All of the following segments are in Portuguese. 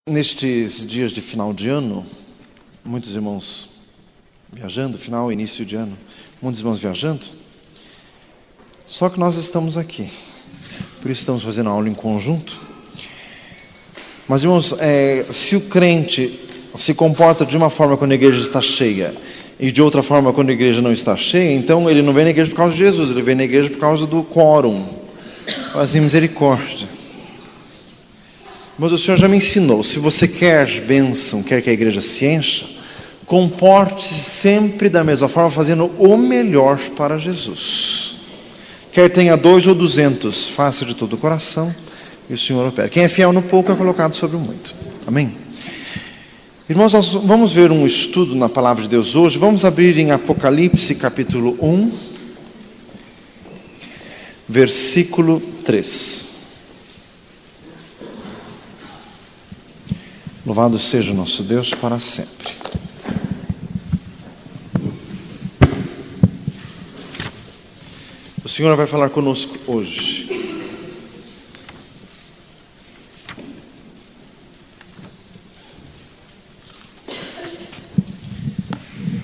Nestes dias de final de ano, muitos irmãos viajando, final e início de ano, muitos irmãos viajando, só que nós estamos aqui, por isso estamos fazendo a aula em conjunto. Mas irmãos, se o crente se comporta de uma forma quando a igreja está cheia e de outra forma quando a igreja não está cheia, então ele não vem na igreja por causa de Jesus, ele vem na igreja por causa do quórum. Assim, misericórdia. Mas o Senhor já me ensinou, se você quer bênção, quer que a igreja se encha, comporte-se sempre da mesma forma, fazendo o melhor para Jesus. Quer tenha 2 ou 200, faça de todo o coração, e o Senhor opera. Quem é fiel no pouco é colocado sobre o muito. Amém? Irmãos, nós vamos ver um estudo na palavra de Deus hoje. Vamos abrir em Apocalipse capítulo 1, versículo 3. Louvado seja o nosso Deus para sempre. O Senhor vai falar conosco hoje.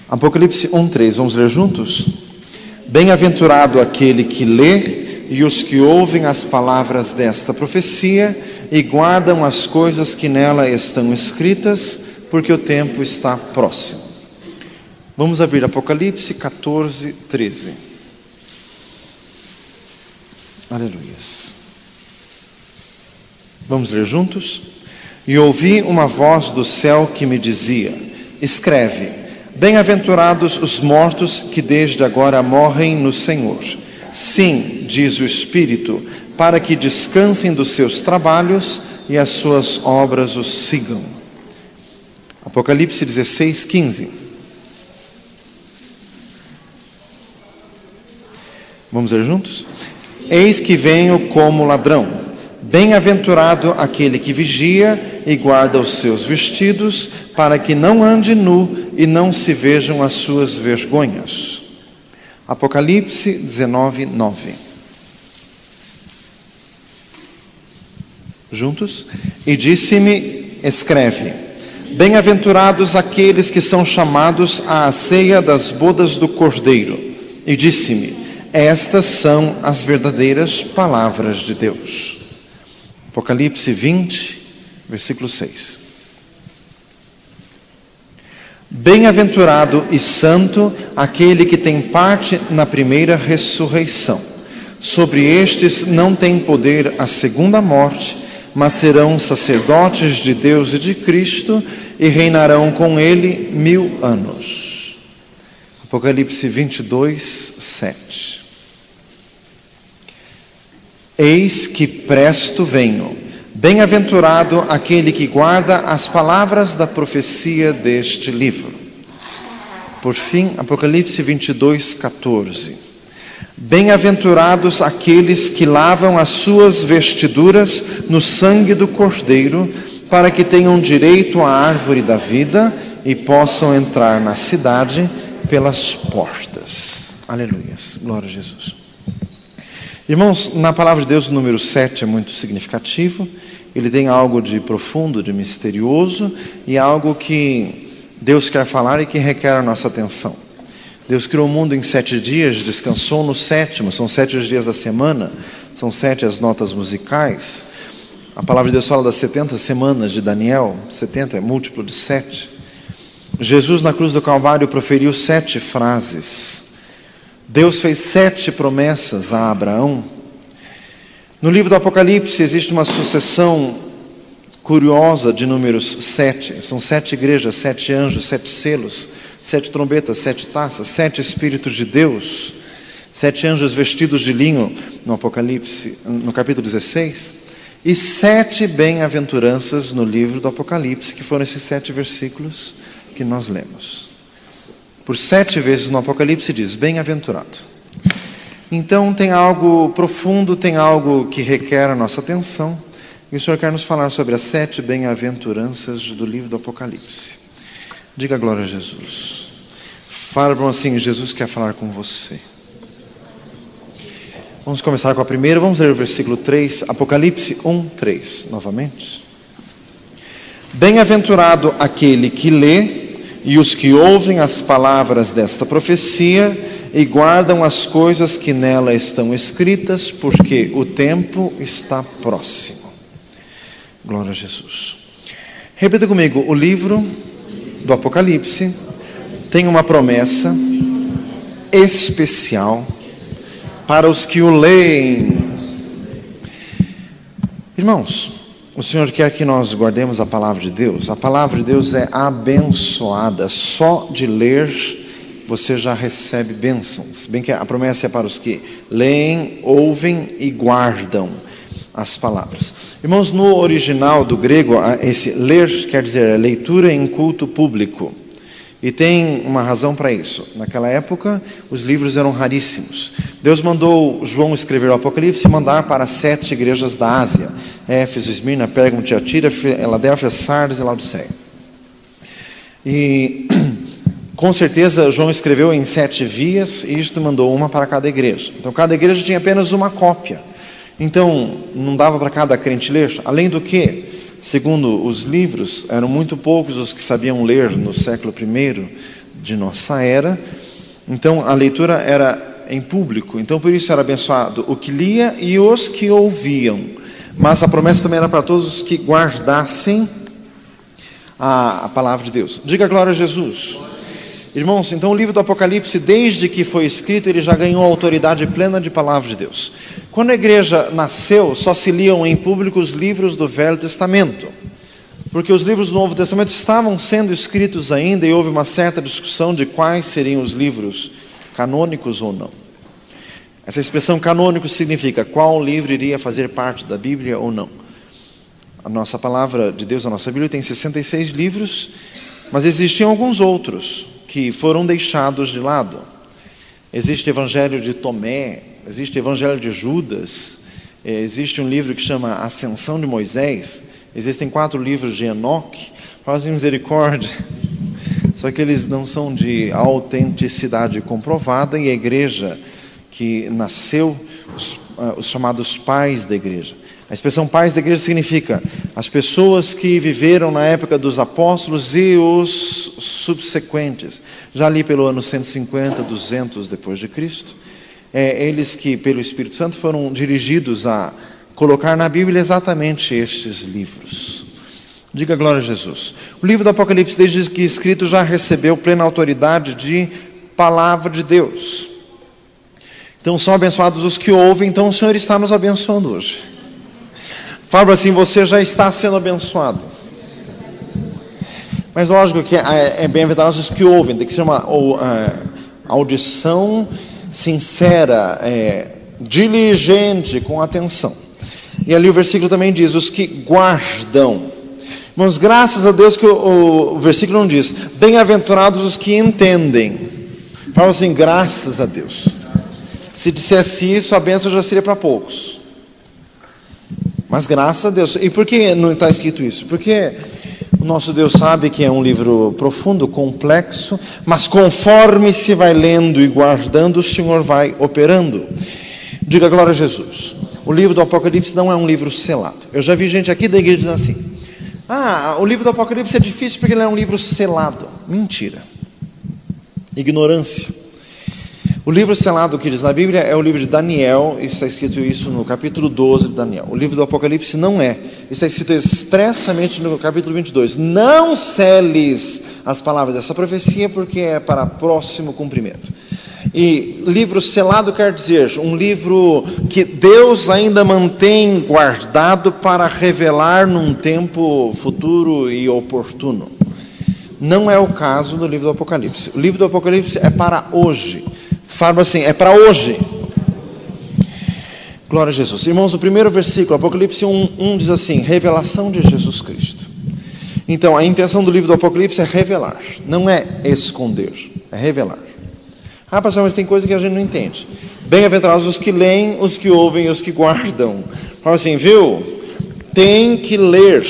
Apocalipse 1:3, vamos ler juntos? Bem-aventurado aquele que lê e os que ouvem as palavras desta profecia e guardam as coisas que nela estão escritas, porque o tempo está próximo. Vamos abrir Apocalipse 14:13. Aleluias. Vamos ler juntos? E ouvi uma voz do céu que me dizia: escreve, bem-aventurados os mortos que desde agora morrem no Senhor. Sim, diz o Espírito, para que descansem dos seus trabalhos e as suas obras os sigam. Apocalipse 16:15. Vamos ler juntos? Eis que venho como ladrão. Bem-aventurado aquele que vigia e guarda os seus vestidos, para que não ande nu e não se vejam as suas vergonhas. Apocalipse 19:9. Juntos? E disse-me, escreve, bem-aventurados aqueles que são chamados à ceia das bodas do Cordeiro. E disse-me, estas são as verdadeiras palavras de Deus. Apocalipse 20, versículo 6. Bem-aventurado e santo aquele que tem parte na primeira ressurreição. Sobre estes não tem poder a segunda morte, mas serão sacerdotes de Deus e de Cristo e reinarão com ele 1000 anos. Apocalipse 22:7. Eis que presto venho. Bem-aventurado aquele que guarda as palavras da profecia deste livro. Por fim, Apocalipse 22:14. Bem-aventurados aqueles que lavam as suas vestiduras no sangue do Cordeiro, para que tenham direito à árvore da vida e possam entrar na cidade pelas portas. Aleluias, glória a Jesus. Irmãos, na palavra de Deus o número 7 é muito significativo. Ele tem algo de profundo, de misterioso e algo que Deus quer falar e que requer a nossa atenção. Deus criou o mundo em 7 dias, descansou no 7º, são 7 os dias da semana, são 7 as notas musicais. A palavra de Deus fala das 70 semanas de Daniel, 70 é múltiplo de 7. Jesus na cruz do Calvário proferiu 7 frases. Deus fez 7 promessas a Abraão. No livro do Apocalipse existe uma sucessão curiosa de números 7. São 7 igrejas, 7 anjos, 7 selos, 7 trombetas, 7 taças, 7 Espíritos de Deus, 7 anjos vestidos de linho no Apocalipse, no capítulo 16, e 7 bem-aventuranças no livro do Apocalipse, que foram esses 7 versículos que nós lemos. Por 7 vezes no Apocalipse diz, bem-aventurado. Então tem algo profundo, tem algo que requer a nossa atenção, e o Senhor quer nos falar sobre as 7 bem-aventuranças do livro do Apocalipse. Diga glória a Jesus. Fala, irmão, assim, Jesus quer falar com você. Vamos começar com a primeira, vamos ler o versículo 3, Apocalipse 1:3, novamente. Bem-aventurado aquele que lê e os que ouvem as palavras desta profecia e guardam as coisas que nela estão escritas, porque o tempo está próximo. Glória a Jesus. Repita comigo: o livro do Apocalipse tem uma promessa especial para os que o leem. Irmãos, o Senhor quer que nós guardemos a palavra de Deus. A palavra de Deus é abençoada. Só de ler você já recebe bênçãos. Bem que a promessa é para os que leem, ouvem e guardam as palavras. Irmãos, no original do grego, esse ler quer dizer leitura em culto público. E tem uma razão para isso. Naquela época, os livros eram raríssimos. Deus mandou João escrever o Apocalipse e mandar para 7 igrejas da Ásia: Éfeso, Esmirna, Pérgamo, Tiatira, Filadélfia, Sardes e Laodiceia. E com certeza João escreveu em 7 vias, e isto mandou uma para cada igreja. Então cada igreja tinha apenas uma cópia. Então não dava para cada crente ler. Além do que, segundo os livros, eram muito poucos os que sabiam ler no século I de nossa era. Então a leitura era em público. Então por isso era abençoado o que lia e os que ouviam. Mas a promessa também era para todos os que guardassem a palavra de Deus. Diga glória a Jesus. Irmãos, então o livro do Apocalipse, desde que foi escrito, ele já ganhou a autoridade plena de palavra de Deus. Quando a igreja nasceu, só se liam em público os livros do Velho Testamento, porque os livros do Novo Testamento estavam sendo escritos ainda, e houve uma certa discussão de quais seriam os livros canônicos ou não. Essa expressão canônico significa qual livro iria fazer parte da Bíblia ou não. A nossa palavra de Deus, a nossa Bíblia, tem 66 livros, mas existiam alguns outros que foram deixados de lado. Existe o Evangelho de Tomé, existe o Evangelho de Judas, existe um livro que chama Ascensão de Moisés, existem 4 livros de Enoque. Fazem misericórdia, só que eles não são de autenticidade comprovada, e a igreja que nasceu, os chamados pais da igreja. A expressão pais da igreja significa as pessoas que viveram na época dos apóstolos e os subsequentes, já ali pelo ano 150, 200 depois de Cristo. Eles que pelo Espírito Santo foram dirigidos a colocar na Bíblia exatamente estes livros. Diga glória a Jesus. O livro do Apocalipse, desde que escrito, já recebeu plena autoridade de palavra de Deus. Então são abençoados os que ouvem. Então o Senhor está nos abençoando hoje. Fala assim: você já está sendo abençoado. Mas lógico que é bem-aventurados os que ouvem. Tem que ser uma audição sincera, diligente, com atenção. E ali o versículo também diz: os que guardam. Irmãos, graças a Deus que o versículo não diz bem-aventurados os que entendem. Fala assim: graças a Deus. Se dissesse isso, a bênção já seria para poucos. Mas graças a Deus. E por que não está escrito isso? Porque o nosso Deus sabe que é um livro profundo, complexo, mas conforme se vai lendo e guardando, o Senhor vai operando. Diga glória a Jesus. O livro do Apocalipse não é um livro selado. Eu já vi gente aqui da igreja dizendo assim: o livro do Apocalipse é difícil porque ele é um livro selado. Mentira. Ignorância. O livro selado que diz na Bíblia é o livro de Daniel, e está escrito isso no capítulo 12 de Daniel. O livro do Apocalipse não é. Está escrito expressamente no capítulo 22. Não seles as palavras dessa profecia, porque é para próximo cumprimento. E livro selado quer dizer um livro que Deus ainda mantém guardado para revelar num tempo futuro e oportuno. Não é o caso do livro do Apocalipse. O livro do Apocalipse é para hoje. Fala assim: é para hoje. Glória a Jesus. Irmãos, o primeiro versículo, Apocalipse 1 diz assim: revelação de Jesus Cristo. Então, a intenção do livro do Apocalipse é revelar, não é esconder, é revelar. Pastor, mas tem coisa que a gente não entende. Bem-aventurados os que leem, os que ouvem e os que guardam. Fala assim: viu? Tem que ler.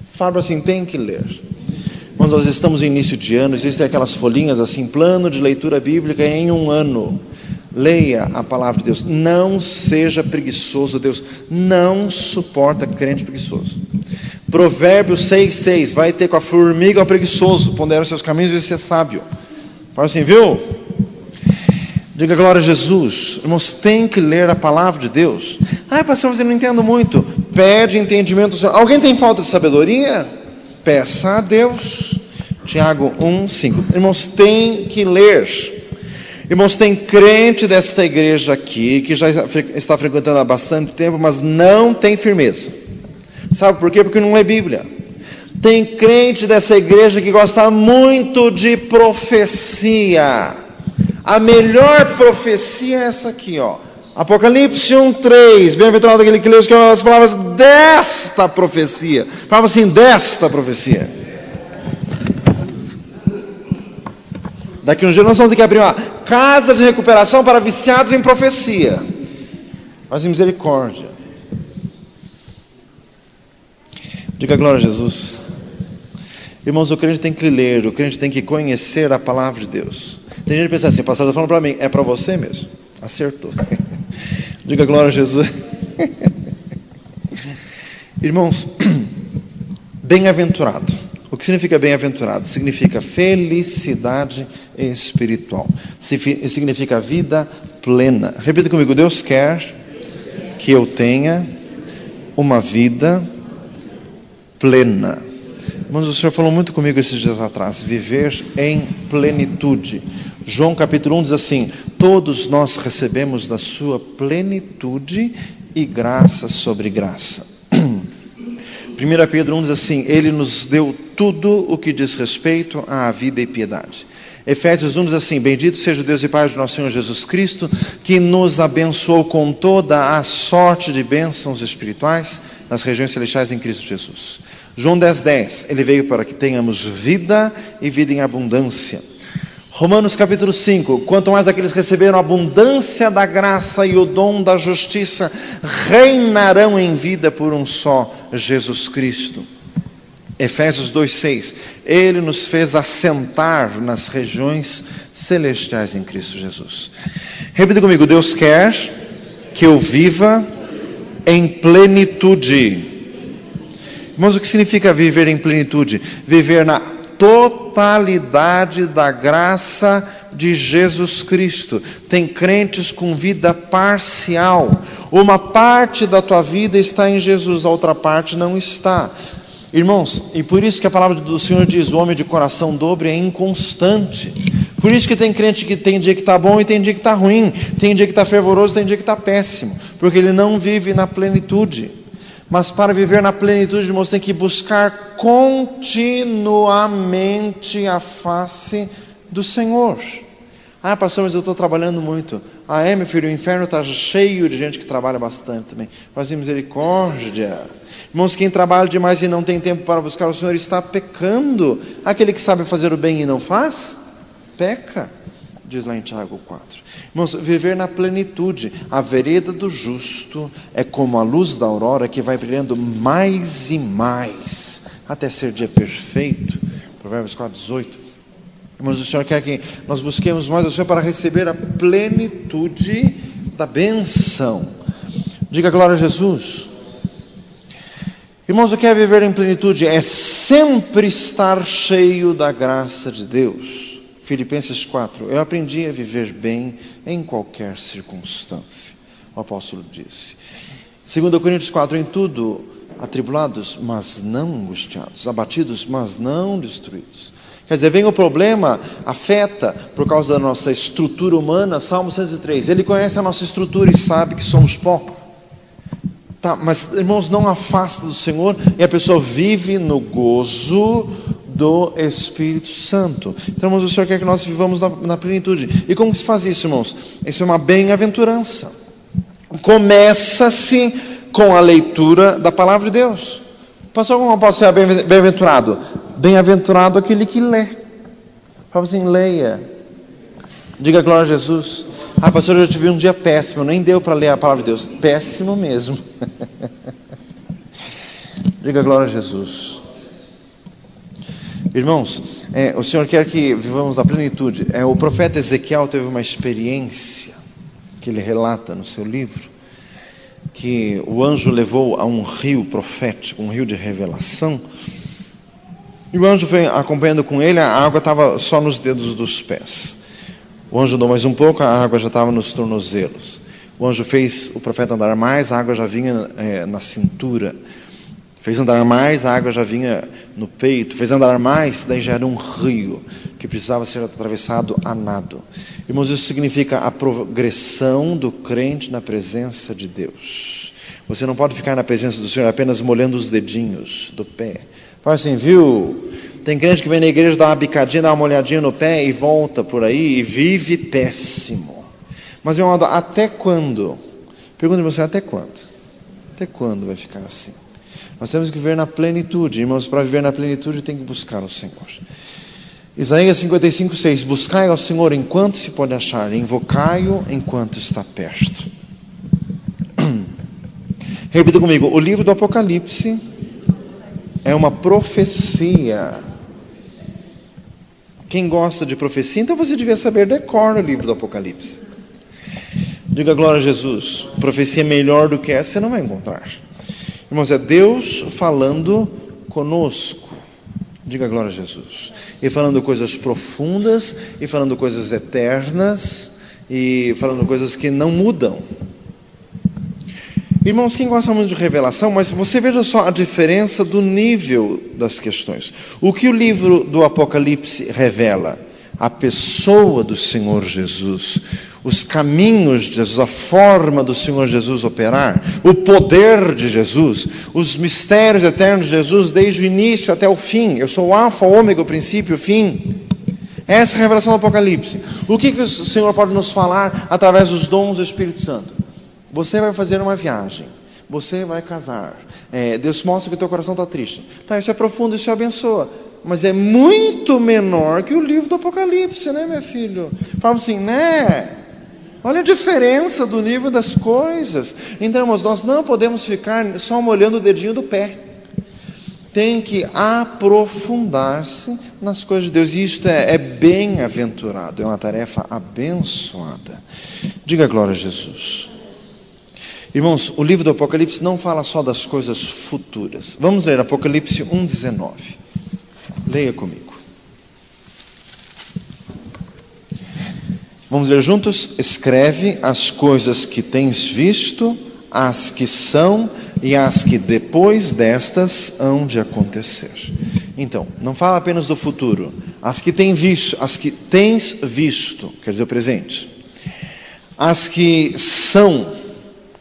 Fala assim: tem que ler. Quando nós estamos em início de ano, existem aquelas folhinhas assim, plano de leitura bíblica em 1 ano. Leia a palavra de Deus. Não seja preguiçoso. Deus não suporta crente preguiçoso. Provérbios 6:6, vai ter com a formiga o preguiçoso, pondera os seus caminhos e ser sábio. Fala assim, viu? Diga glória a Jesus. Irmãos, tem que ler a palavra de Deus. Pastor, mas eu não entendo muito. Pede entendimento do Senhor. Alguém tem falta de sabedoria? Peça a Deus. Tiago 1:5. Irmãos, tem que ler. Irmãos, tem crente desta igreja aqui, que já está frequentando há bastante tempo, mas não tem firmeza. Sabe por quê? Porque não lê Bíblia. Tem crente dessa igreja que gosta muito de profecia. A melhor profecia é essa aqui, ó. Apocalipse 1:3. Bem-aventurado aquele que lê as palavras desta profecia. Fala assim, desta profecia. Daqui um dia nós vamos ter que abrir uma casa de recuperação para viciados em profecia. Mas em misericórdia. Diga glória a Jesus. Irmãos, o crente tem que ler, o crente tem que conhecer a palavra de Deus. Tem gente que pensa assim, pastor, está falando para mim, é para você mesmo. Acertou. Diga glória a Jesus. Irmãos, bem-aventurado. O que significa bem-aventurado? Significa felicidade espiritual. Significa vida plena. Repita comigo, Deus quer que eu tenha uma vida plena. Irmãos, o Senhor falou muito comigo esses dias atrás, viver em plenitude. João capítulo 1 diz assim, todos nós recebemos da sua plenitude e graça sobre graça. 1 Pedro 1 diz assim, Ele nos deu tudo o que diz respeito à vida e piedade. Efésios 1 diz assim, bendito seja o Deus e Pai de nosso Senhor Jesus Cristo, que nos abençoou com toda a sorte de bênçãos espirituais nas regiões celestiais em Cristo Jesus. João 10:10, Ele veio para que tenhamos vida e vida em abundância. Romanos capítulo 5, quanto mais aqueles que receberam a abundância da graça e o dom da justiça, reinarão em vida por um só, Jesus Cristo. Efésios 2:6, Ele nos fez assentar nas regiões celestiais em Cristo Jesus. Repita comigo, Deus quer que eu viva em plenitude. Irmãos, o que significa viver em plenitude? Viver na totalidade da graça de Jesus Cristo. Tem crentes com vida parcial. Uma parte da tua vida está em Jesus, a outra parte não está. Irmãos, e por isso que a palavra do Senhor diz, o homem de coração dobre é inconstante. Por isso que tem crente que tem dia que está bom e tem dia que está ruim. Tem dia que está fervoroso, tem dia que está péssimo. Porque ele não vive na plenitude. Mas para viver na plenitude, irmãos, tem que buscar continuamente a face do Senhor. Pastor, mas eu estou trabalhando muito. Meu filho, o inferno está cheio de gente que trabalha bastante também. Mas misericórdia. Irmãos, quem trabalha demais e não tem tempo para buscar o Senhor está pecando. Aquele que sabe fazer o bem e não faz, peca. Diz lá em Tiago 4. Irmãos, viver na plenitude. A vereda do justo é como a luz da aurora que vai brilhando mais e mais, até ser dia perfeito. Provérbios 4:18. Irmãos, o Senhor quer que nós busquemos mais o Senhor para receber a plenitude da bênção. Diga glória a Jesus. Irmãos, o que é viver em plenitude? É sempre estar cheio da graça de Deus. Filipenses 4, eu aprendi a viver bem em qualquer circunstância, o apóstolo disse. 2 Coríntios 4, em tudo atribulados, mas não angustiados, abatidos, mas não destruídos. Quer dizer, vem o problema, afeta por causa da nossa estrutura humana. Salmo 103, Ele conhece a nossa estrutura e sabe que somos pó. Mas irmãos, não afasta do Senhor e a pessoa vive no gozo do Espírito Santo. Então, irmãos, o Senhor quer que nós vivamos na plenitude. E como se faz isso, irmãos? Isso é uma bem-aventurança. Começa-se com a leitura da palavra de Deus. Pastor, como eu posso ser bem-aventurado? Bem-aventurado aquele que lê. Fala assim, leia. Diga glória a Jesus. Pastor, eu tive um dia péssimo, nem deu para ler a palavra de Deus. Péssimo mesmo. Diga glória a Jesus. Irmãos, o Senhor quer que vivamos na plenitude. O profeta Ezequiel teve uma experiência, que ele relata no seu livro, que o anjo levou a um rio profético, um rio de revelação. E o anjo foi acompanhando com ele, a água estava só nos dedos dos pés. O anjo andou mais um pouco, a água já estava nos tornozelos. O anjo fez o profeta andar mais, a água já vinha na cintura. Fez andar mais, a água já vinha no peito. Fez andar mais, daí já era um rio que precisava ser atravessado a nado. Irmãos, isso significa a progressão do crente na presença de Deus. Você não pode ficar na presença do Senhor apenas molhando os dedinhos do pé. Fala assim, viu? Tem crente que vem na igreja, dá uma bicadinha, dá uma molhadinha no pé e volta por aí e vive péssimo. Mas, meu amado, até quando? Pergunta para você, até quando? Até quando vai ficar assim? Nós temos que viver na plenitude. Irmãos, para viver na plenitude tem que buscar o Senhor. Isaías 55:6. Buscai ao Senhor enquanto se pode achar, invocai-o enquanto está perto. Repita comigo, o livro do Apocalipse é uma profecia. Quem gosta de profecia, então você devia saber decor o livro do Apocalipse. Diga glória a Jesus. Profecia melhor do que essa você não vai encontrar. Irmãos, é Deus falando conosco. Diga glória a Jesus. E falando coisas profundas, e falando coisas eternas, e falando coisas que não mudam. Irmãos, quem gosta muito de revelação, mas você veja só a diferença do nível das questões. O que o livro do Apocalipse revela? A pessoa do Senhor Jesus, os caminhos de Jesus, a forma do Senhor Jesus operar, o poder de Jesus, os mistérios eternos de Jesus, desde o início até o fim. Eu sou o alfa, o ômega, o princípio e o fim. Essa é a revelação do Apocalipse. O que o Senhor pode nos falar através dos dons do Espírito Santo? Você vai fazer uma viagem, você vai casar, Deus mostra que o teu coração está triste. Tá, isso é profundo, isso abençoa, mas é muito menor que o livro do Apocalipse, né, meu filho? Fala assim, né? Olha a diferença do nível das coisas. Então, irmãos, nós não podemos ficar só molhando o dedinho do pé. Tem que aprofundar-se nas coisas de Deus. E isto é bem-aventurado, é uma tarefa abençoada. Diga glória a Jesus. Irmãos, o livro do Apocalipse não fala só das coisas futuras. Vamos ler Apocalipse 1:19. Leia comigo. Vamos ler juntos? Escreve as coisas que tens visto, as que são e as que depois destas hão de acontecer. Então, não fala apenas do futuro. As que tens visto, quer dizer o presente. As que são,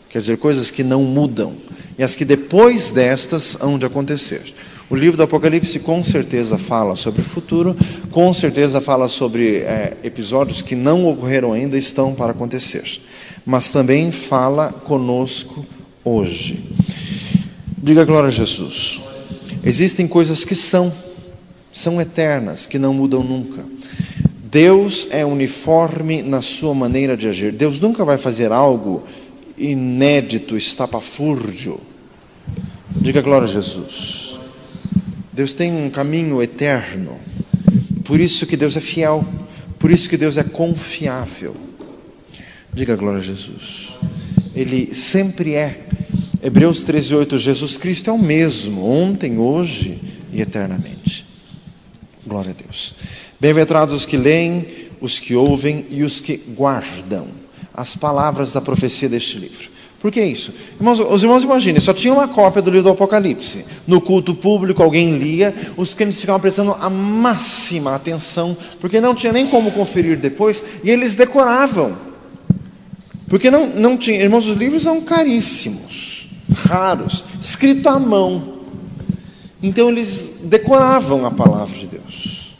quer dizer, coisas que não mudam. E as que depois destas hão de acontecer. O livro do Apocalipse com certeza fala sobre o futuro, com certeza fala sobre episódios que não ocorreram ainda, estão para acontecer. Mas também fala conosco hoje. Diga glória a Jesus. Existem coisas que são eternas, que não mudam nunca. Deus é uniforme na sua maneira de agir. Deus nunca vai fazer algo inédito, estapafúrdio. Diga glória a Jesus. Deus tem um caminho eterno. Por isso que Deus é fiel. Por isso que Deus é confiável. Diga glória a Jesus. Ele sempre é. Hebreus 13:8. Jesus Cristo é o mesmo, ontem, hoje e eternamente. Glória a Deus. Bem-aventurados os que leem, os que ouvem e os que guardam as palavras da profecia deste livro. Por que isso? Irmãos, os irmãos imaginem, só tinha uma cópia do livro do Apocalipse. No culto público alguém lia, os crentes ficavam prestando a máxima atenção, porque não tinha nem como conferir depois, e eles decoravam. Porque não tinha, irmãos, os livros são caríssimos, raros, escrito à mão. Então eles decoravam a palavra de Deus.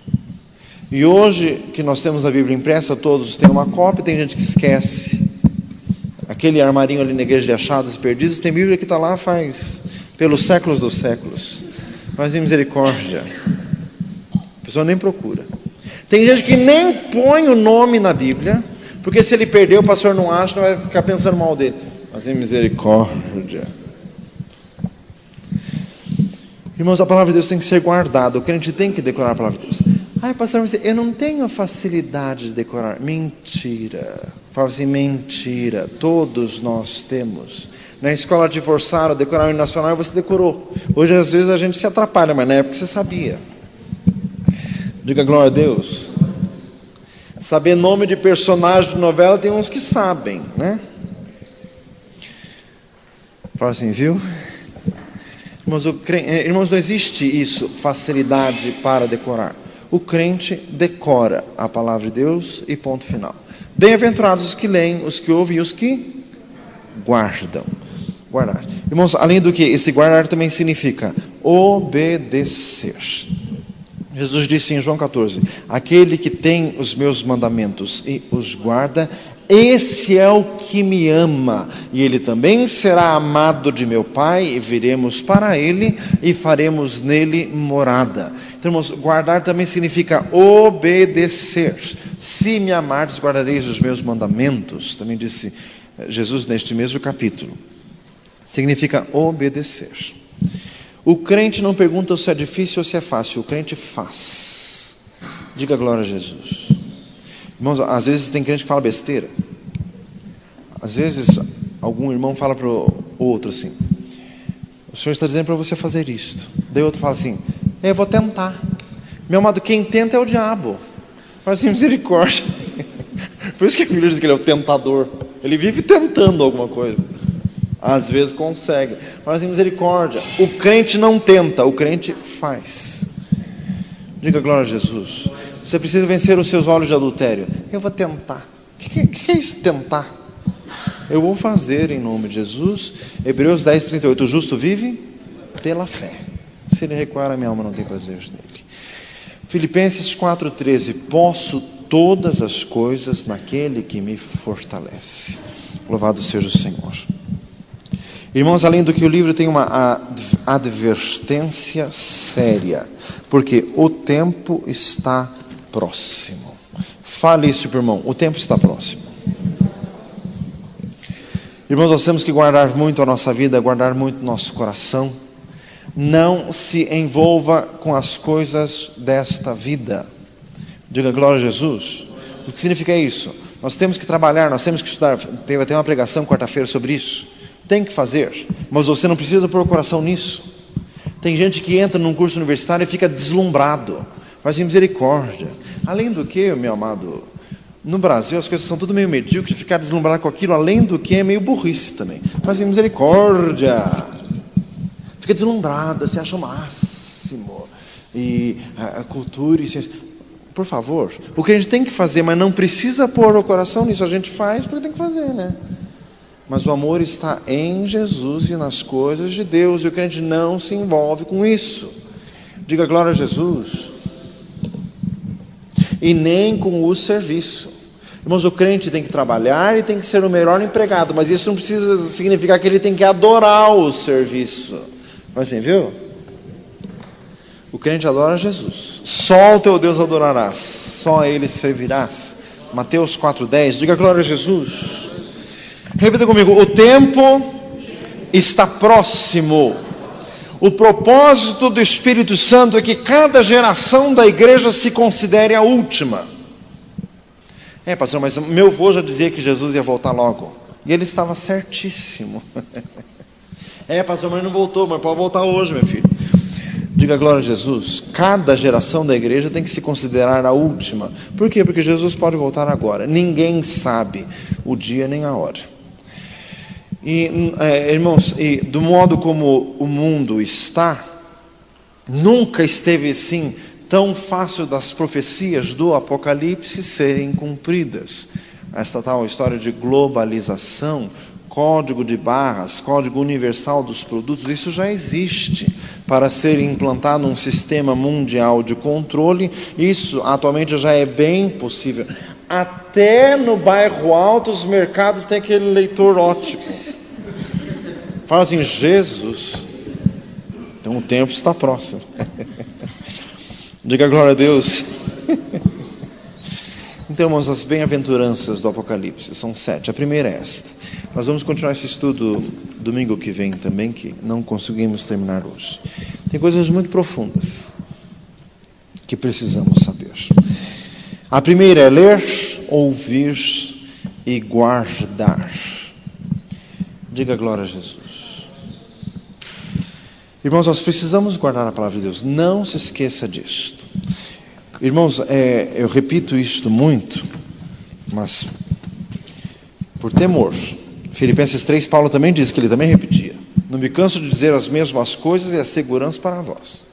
E hoje que nós temos a Bíblia impressa, todos têm uma cópia, tem gente que esquece. Aquele armarinho ali na igreja de achados e perdidos, tem Bíblia que está lá faz pelos séculos dos séculos. Mas em misericórdia, a pessoa nem procura. Tem gente que nem põe o nome na Bíblia, porque se ele perder, o pastor não acha, não vai ficar pensando mal dele. Mas em misericórdia. Irmãos, a palavra de Deus tem que ser guardada. O crente tem que decorar a palavra de Deus. Ai, pastor, eu não tenho facilidade de decorar. Mentira. Fala assim, mentira. Todos nós temos. Na escola te forçaram a decorar o hino nacional e você decorou. Hoje, às vezes, a gente se atrapalha, mas na época você sabia. Diga glória a Deus. Saber nome de personagem de novela, tem uns que sabem, né? Fala assim, viu? Irmãos, não existe isso, facilidade para decorar. O crente decora a palavra de Deus e ponto final. Bem-aventurados os que leem, os que ouvem e os que guardam. Guardar. Irmãos, além do que, esse guardar também significa obedecer. Jesus disse em João 14, aquele que tem os meus mandamentos e os guarda, esse é o que me ama, e ele também será amado de meu Pai, e viremos para ele e faremos nele morada. Então, irmãos, guardar também significa obedecer. Se me amardes, guardareis os meus mandamentos, também disse Jesus neste mesmo capítulo. Significa obedecer. O crente não pergunta se é difícil ou se é fácil, o crente faz. Diga glória a Jesus. Irmãos, às vezes tem crente que fala besteira. Às vezes algum irmão fala para o outro assim, o Senhor está dizendo para você fazer isto. Daí o outro fala assim, eu vou tentar. Meu amado, quem tenta é o diabo. Fala assim, misericórdia. Por isso que a Bíblia diz que ele é o tentador. Ele vive tentando alguma coisa. Às vezes consegue. Fala assim, misericórdia. O crente não tenta, o crente faz. Diga glória a Jesus. Você precisa vencer os seus olhos de adultério. Eu vou tentar. O que é isso, tentar? Eu vou fazer em nome de Jesus. Hebreus 10, 38. O justo vive pela fé. Se ele recuar, a minha alma não tem prazer nele. Filipenses 4, 13. Posso todas as coisas naquele que me fortalece. Louvado seja o Senhor. Irmãos, além do que o livro tem uma advertência séria, porque o tempo está próximo. Fale isso para o irmão, o tempo está próximo. Irmãos, nós temos que guardar muito a nossa vida, guardar muito nosso coração. Não se envolva com as coisas desta vida. Diga glória a Jesus. O que significa isso? Nós temos que trabalhar, nós temos que estudar. Vai ter uma pregação quarta-feira sobre isso. Tem que fazer, mas você não precisa pôr o coração nisso. Tem gente que entra num curso universitário e fica deslumbrado. Faz misericórdia. Além do que, meu amado, no Brasil as coisas são tudo meio medíocres, ficar deslumbrado com aquilo, além do que é meio burrice também. Faz misericórdia. Fica deslumbrado, se acha o máximo. E a cultura e ciência. Por favor, o que a gente tem que fazer, mas não precisa pôr o coração nisso. A gente faz porque tem que fazer, né? Mas o amor está em Jesus e nas coisas de Deus, e o crente não se envolve com isso. Diga glória a Jesus. E nem com o serviço. Irmãos, o crente tem que trabalhar e tem que ser o melhor empregado, mas isso não precisa significar que ele tem que adorar o serviço. Mas assim, viu? O crente adora Jesus. Só o teu Deus adorarás, só a Ele servirás. Mateus 4,10. Diga glória a Jesus. Repita comigo, o tempo está próximo. O propósito do Espírito Santo é que cada geração da igreja se considere a última. Pastor, mas meu avô já dizia que Jesus ia voltar logo. E ele estava certíssimo. Pastor, mas não voltou, mas pode voltar hoje, meu filho. Diga glória a Jesus. Cada geração da igreja tem que se considerar a última. Por quê? Porque Jesus pode voltar agora. Ninguém sabe o dia nem a hora. E, irmãos, e do modo como o mundo está, nunca esteve assim tão fácil das profecias do Apocalipse serem cumpridas. Esta tal história de globalização, código de barras, código universal dos produtos, isso já existe para ser implantado um sistema mundial de controle. Isso atualmente já é bem possível. Até no bairro alto os mercados têm aquele leitor ótico. Fala assim, Jesus, então o tempo está próximo. Diga glória a Deus. Então, irmãos, as bem-aventuranças do Apocalipse são 7. A primeira é esta. Nós vamos continuar esse estudo domingo que vem também, que não conseguimos terminar hoje. Tem coisas muito profundas que precisamos saber. A primeira é ler, ouvir e guardar. Diga glória a Jesus. Irmãos, nós precisamos guardar a palavra de Deus. Não se esqueça disto. Irmãos, eu repito isto muito, mas por temor. Filipenses 3, Paulo também diz que ele também repetia: não me canso de dizer as mesmas coisas e a segurança para vós.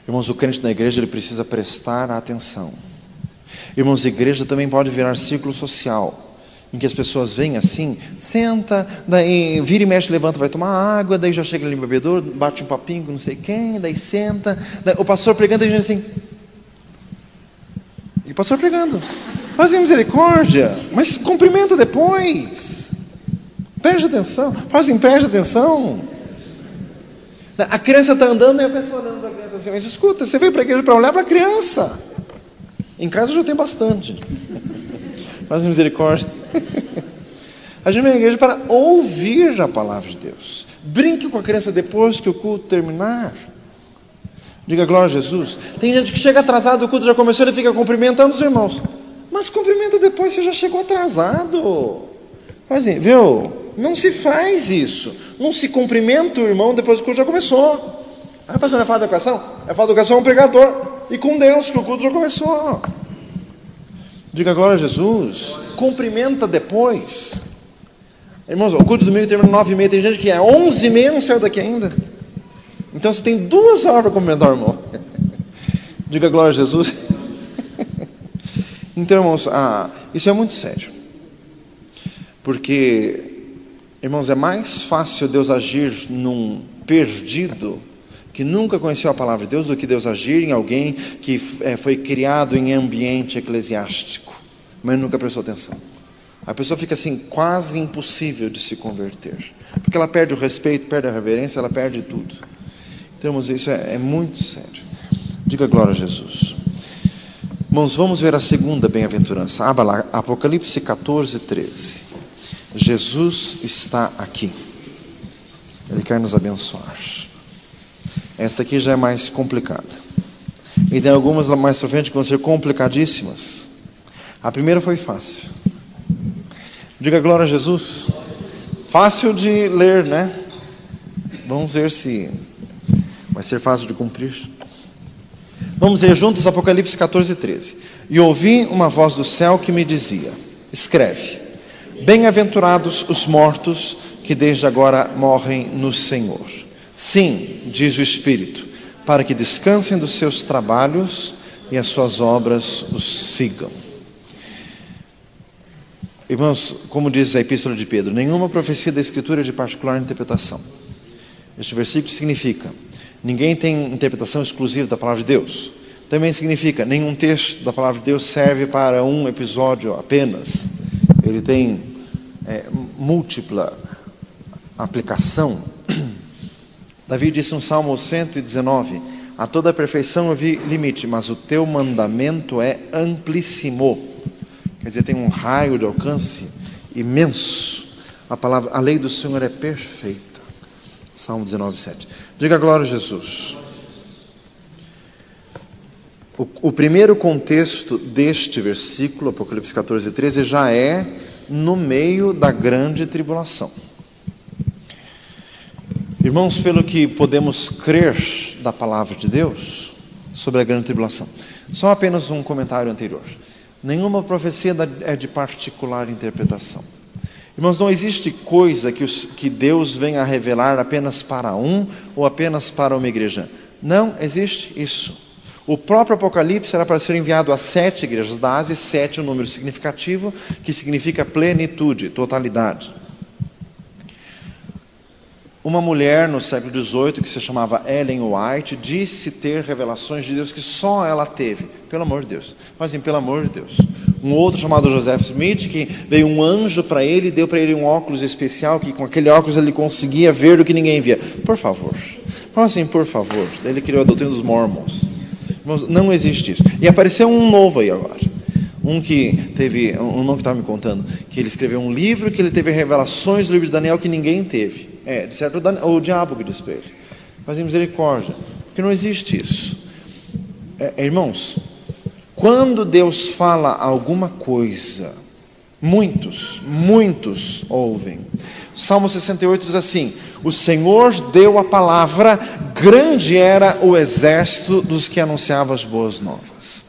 Irmãos, o crente na igreja, ele precisa prestar atenção. Irmãos, a igreja também pode virar círculo social, em que as pessoas vêm assim, senta, daí vira e mexe, levanta, vai tomar água, daí já chega ali no bebedouro, bate um papinho com não sei quem, daí senta, daí o pastor pregando, e a gente assim, e o pastor pregando, faz misericórdia, mas cumprimenta depois, preste atenção, faz assim, preste atenção. A criança está andando e a pessoa olhando para a criança assim, mas escuta, você veio para a igreja para olhar para a criança, em casa já tem bastante, faz misericórdia. A gente vem à igreja para ouvir a palavra de Deus. Brinque com a criança depois que o culto terminar. Diga glória a Jesus. Tem gente que chega atrasado, o culto já começou, ele fica cumprimentando os irmãos. Mas cumprimenta depois, você já chegou atrasado. Faz assim, viu? Não se faz isso. Não se cumprimenta o irmão depois que o culto já começou. Ah, pastor, não é falta de educação? É falta de educação, é um pregador. E com Deus, que o culto já começou. Diga glória a Jesus. Cumprimenta depois. Irmãos, o culto do domingo termina 9h30. Tem gente que é 11h30 não saiu daqui ainda. Então você tem 2 horas para cumprimentar o irmão. Diga glória a Jesus. Então, irmãos, isso é muito sério. Porque, irmãos, é mais fácil Deus agir num perdido que nunca conheceu a palavra de Deus, do que Deus agir em alguém que foi criado em ambiente eclesiástico, mas nunca prestou atenção. A pessoa fica assim, quase impossível de se converter, porque ela perde o respeito, perde a reverência, ela perde tudo. Então, irmãos, isso é muito sério. Diga glória a Jesus. Irmãos, vamos ver a segunda bem-aventurança. Abra lá, Apocalipse 14, 13. Jesus está aqui. Ele quer nos abençoar. Esta aqui já é mais complicada. E tem algumas lá mais para frente que vão ser complicadíssimas. A primeira foi fácil. Diga glória a Jesus. Fácil de ler, né? Vamos ver se vai ser fácil de cumprir. Vamos ler juntos Apocalipse 14, 13. E ouvi uma voz do céu que me dizia: escreve, bem-aventurados os mortos que desde agora morrem no Senhor. Sim, diz o Espírito, para que descansem dos seus trabalhos e as suas obras os sigam. Irmãos, como diz a Epístola de Pedro, nenhuma profecia da Escritura é de particular interpretação. Este versículo significa: ninguém tem interpretação exclusiva da palavra de Deus. Também significa: nenhum texto da palavra de Deus serve para um episódio apenas. Ele tem múltipla aplicação. Davi disse no Salmo 119: a toda a perfeição eu vi limite, mas o teu mandamento é amplíssimo. Quer dizer, tem um raio de alcance imenso. A lei do Senhor é perfeita. Salmo 19, 7. Diga glória a Jesus. O primeiro contexto deste versículo, Apocalipse 14, 13, já é no meio da grande tribulação. Irmãos, pelo que podemos crer da palavra de Deus sobre a grande tribulação, só apenas um comentário anterior. Nenhuma profecia é de particular interpretação. Irmãos, não existe coisa que Deus venha a revelar apenas para um ou apenas para uma igreja. Não existe isso. O próprio Apocalipse era para ser enviado a 7 igrejas da Ásia, 7 é um número significativo, que significa plenitude, totalidade. Uma mulher no século XVIII, que se chamava Ellen White, disse ter revelações de Deus que só ela teve. Pelo amor de Deus. Mas assim, pelo amor de Deus. Um outro chamado Joseph Smith, que veio um anjo para ele e deu para ele um óculos especial, que com aquele óculos ele conseguia ver o que ninguém via. Por favor. Fala assim, por favor. Daí ele criou a doutrina dos Mormons. Não existe isso. E apareceu um novo aí agora. Um que teve, um irmão que estava me contando, que ele escreveu um livro, que ele teve revelações do livro de Daniel que ninguém teve. De certo, o diabo que disse para ele: faz misericórdia, porque não existe isso. Irmãos, quando Deus fala alguma coisa Muitos ouvem. Salmo 68 diz assim: o Senhor deu a palavra, grande era o exército dos que anunciavam as boas novas.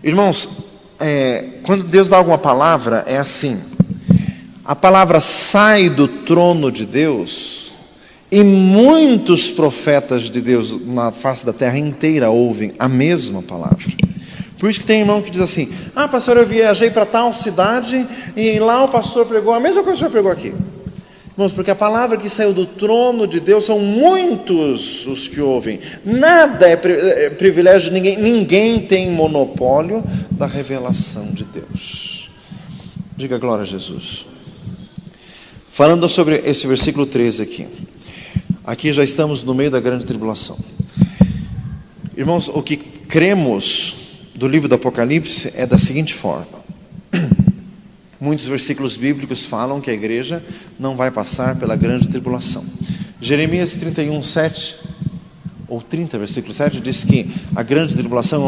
Irmãos, quando Deus dá alguma palavra, é assim: a palavra sai do trono de Deus, e muitos profetas de Deus na face da terra inteira ouvem a mesma palavra. Por isso que tem irmão que diz assim: ah, pastor, eu viajei para tal cidade e lá o pastor pregou a mesma coisa que o senhor pregou aqui. Irmãos, porque a palavra que saiu do trono de Deus, são muitos os que ouvem. Nada é privilégio de ninguém. Ninguém tem monopólio da revelação de Deus. Diga glória a Jesus. Falando sobre esse versículo 13 aqui. Aqui já estamos no meio da grande tribulação. Irmãos, o que cremos do livro do Apocalipse é da seguinte forma: muitos versículos bíblicos falam que a igreja não vai passar pela grande tribulação. Jeremias 31, 7 ou 30, versículo 7 diz que a grande tribulação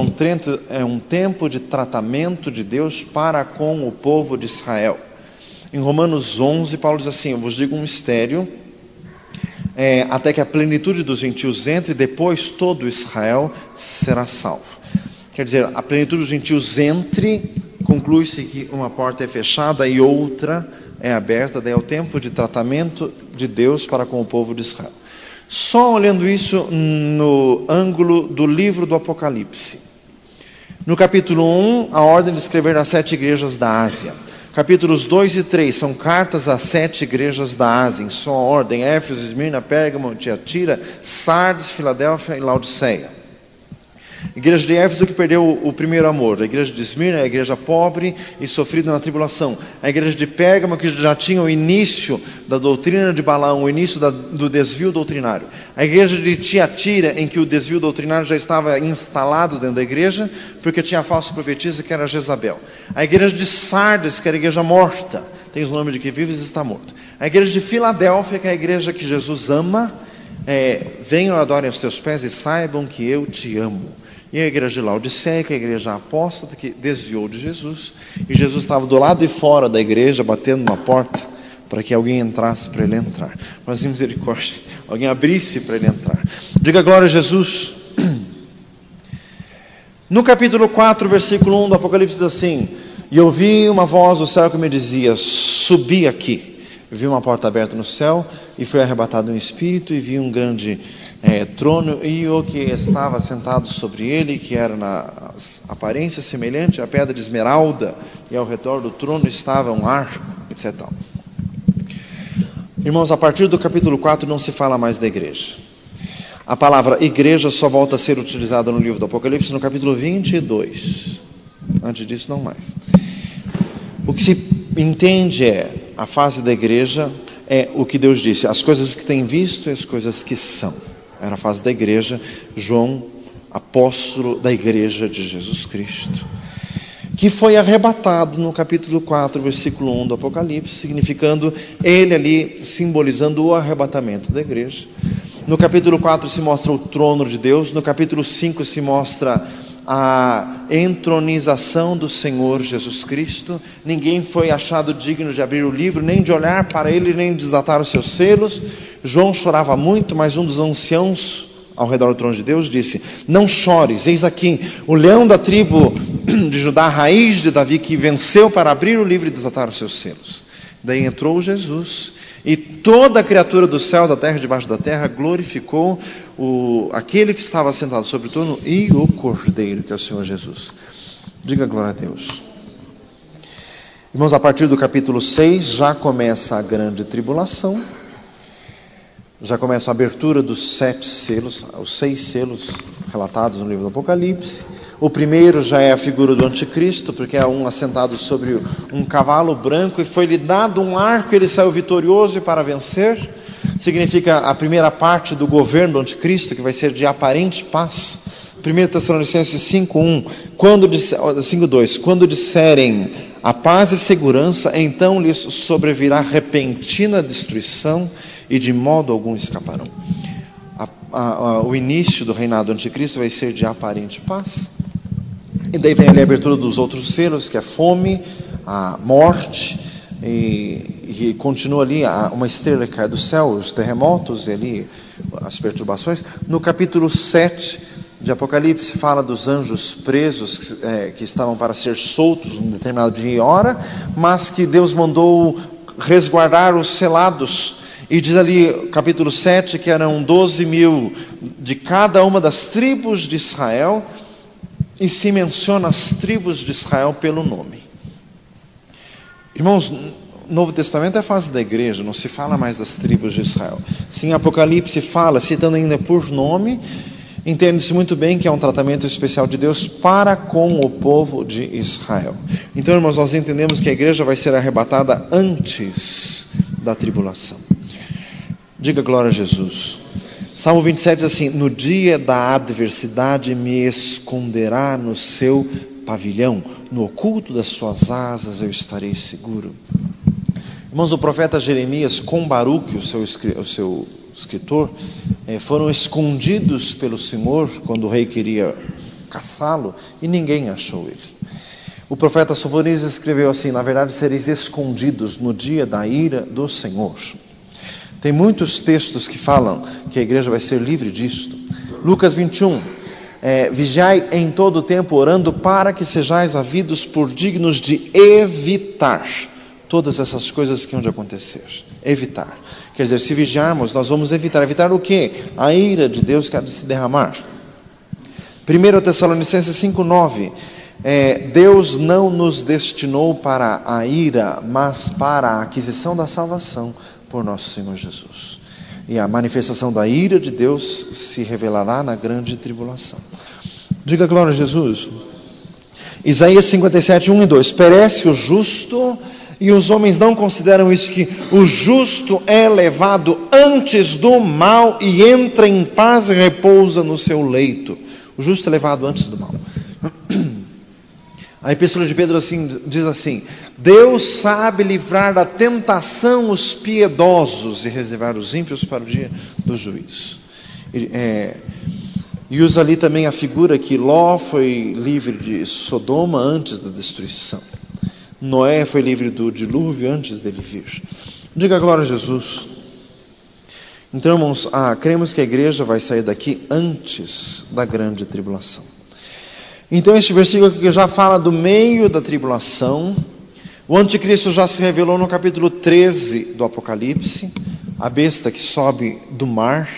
é um tempo de tratamento de Deus para com o povo de Israel. Em Romanos 11, Paulo diz assim: eu vos digo um mistério, até que a plenitude dos gentios entre, depois todo Israel será salvo. Quer dizer, a plenitude dos gentios entre, conclui-se que uma porta é fechada e outra é aberta, daí é o tempo de tratamento de Deus para com o povo de Israel. Só olhando isso no ângulo do livro do Apocalipse. No capítulo 1, a ordem de escrever às 7 igrejas da Ásia. Capítulos 2 e 3 são cartas às 7 igrejas da Ásia, em sua ordem: Éfeso, Esmirna, Pérgamo, Tiatira, Sardes, Filadélfia e Laodiceia. A igreja de Éfeso que perdeu o primeiro amor. A igreja de Esmirna é a igreja pobre e sofrida na tribulação. A igreja de Pérgamo que já tinha o início da doutrina de Balaão, o início do desvio doutrinário. A igreja de Tiatira, em que o desvio doutrinário já estava instalado dentro da igreja, porque tinha a falsa profetisa que era Jezabel. A igreja de Sardes, que era a igreja morta, tem o nome de que vives e está morto. A igreja de Filadélfia, que é a igreja que Jesus ama, venham, adorem aos teus pés e saibam que eu te amo. E a igreja de Laodiceia, que é a igreja apóstata, que desviou de Jesus, e Jesus estava do lado de fora da igreja, batendo na porta, para que alguém entrasse para ele entrar. Mas misericórdia, alguém abrisse para ele entrar. Diga glória a Jesus. No capítulo 4, versículo 1 do Apocalipse diz assim: e eu vi uma voz do céu que me dizia: subi aqui. Eu vi uma porta aberta no céu, e fui arrebatado em espírito, e vi um grande trono, e o que estava sentado sobre ele, que era na aparência semelhante à pedra de esmeralda, e ao redor do trono estava um arco, etc. Irmãos, a partir do capítulo 4 não se fala mais da igreja. A palavra igreja só volta a ser utilizada no livro do Apocalipse no capítulo 22. Antes disso, não mais. O que se entende a fase da igreja é o que Deus disse: as coisas que tem visto e as coisas que são. Era a fase da igreja, João, apóstolo da igreja de Jesus Cristo, que foi arrebatado no capítulo 4, versículo 1 do Apocalipse, significando ele ali, simbolizando o arrebatamento da igreja. No capítulo 4 se mostra o trono de Deus. No capítulo 5 se mostra a entronização do Senhor Jesus Cristo. Ninguém foi achado digno de abrir o livro, nem de olhar para ele, nem de desatar os seus selos. João chorava muito, mas um dos anciãos ao redor do trono de Deus disse: não chores, eis aqui o leão da tribo de Judá, a raiz de Davi, que venceu para abrir o livro e desatar os seus selos. Daí entrou Jesus, e toda a criatura do céu, da terra e debaixo da terra glorificou aquele que estava sentado sobre o trono e o Cordeiro, que é o Senhor Jesus. Diga glória a Deus. Irmãos, a partir do capítulo 6 já começa a grande tribulação. Já começa a abertura dos 7 selos, os 6 selos relatados no livro do Apocalipse. O primeiro já é a figura do anticristo, porque é um assentado sobre um cavalo branco, e foi-lhe dado um arco, ele saiu vitorioso e para vencer. Significa a primeira parte do governo do anticristo, que vai ser de aparente paz. 1 Tessalonicenses 5:1, 5:2, quando disserem a paz e segurança, então lhes sobrevirá repentina destruição, e de modo algum escaparão. O início do reinado do anticristo vai ser de aparente paz. E daí vem ali a abertura dos outros selos, que é fome, a morte, e continua ali uma estrela que cai do céu, os terremotos e ali as perturbações. No capítulo 7 de Apocalipse fala dos anjos presos que estavam para ser soltos num determinado dia e hora, mas que Deus mandou resguardar os selados. E diz ali, capítulo 7, que eram 12.000 de cada uma das tribos de Israel, e se menciona as tribos de Israel pelo nome. Irmãos, Novo Testamento é a fase da igreja, não se fala mais das tribos de Israel. Sim, Apocalipse fala, citando ainda por nome, entende-se muito bem que é um tratamento especial de Deus para com o povo de Israel. Então, irmãos, nós entendemos que a igreja vai ser arrebatada antes da tribulação. Diga glória a Jesus. Salmo 27 diz assim: no dia da adversidade me esconderá no seu pavilhão, no oculto das suas asas eu estarei seguro. Irmãos, o profeta Jeremias com Baruque, o seu escritor, foram escondidos pelo Senhor quando o rei queria caçá-lo, e ninguém achou ele. O profeta Sofonias escreveu assim: na verdade sereis escondidos no dia da ira do Senhor. Tem muitos textos que falam que a igreja vai ser livre disto. Lucas 21, vigiai em todo o tempo orando para que sejais havidos por dignos de evitar todas essas coisas que hão de acontecer. Evitar. Quer dizer, se vigiarmos, nós vamos evitar. Evitar o quê? A ira de Deus que há de se derramar. 1 Tessalonicenses 5:9. Deus não nos destinou para a ira, mas para a aquisição da salvação por nosso Senhor Jesus. E a manifestação da ira de Deus se revelará na grande tribulação. Diga glória a Jesus. Isaías 57, 1 e 2. Perece o justo, e os homens não consideram isso, que o justo é levado antes do mal e entra em paz e repousa no seu leito. O justo é levado antes do mal. A epístola de Pedro diz assim: Deus sabe livrar da tentação os piedosos e reservar os ímpios para o dia do juízo. E usa ali também a figura que Ló foi livre de Sodoma antes da destruição. Noé foi livre do dilúvio antes dele vir. Diga glória a Jesus. Então, irmãos, cremos que a igreja vai sair daqui antes da grande tribulação. Então este versículo aqui já fala do meio da tribulação. O anticristo já se revelou no capítulo 13 do Apocalipse, a besta que sobe do mar.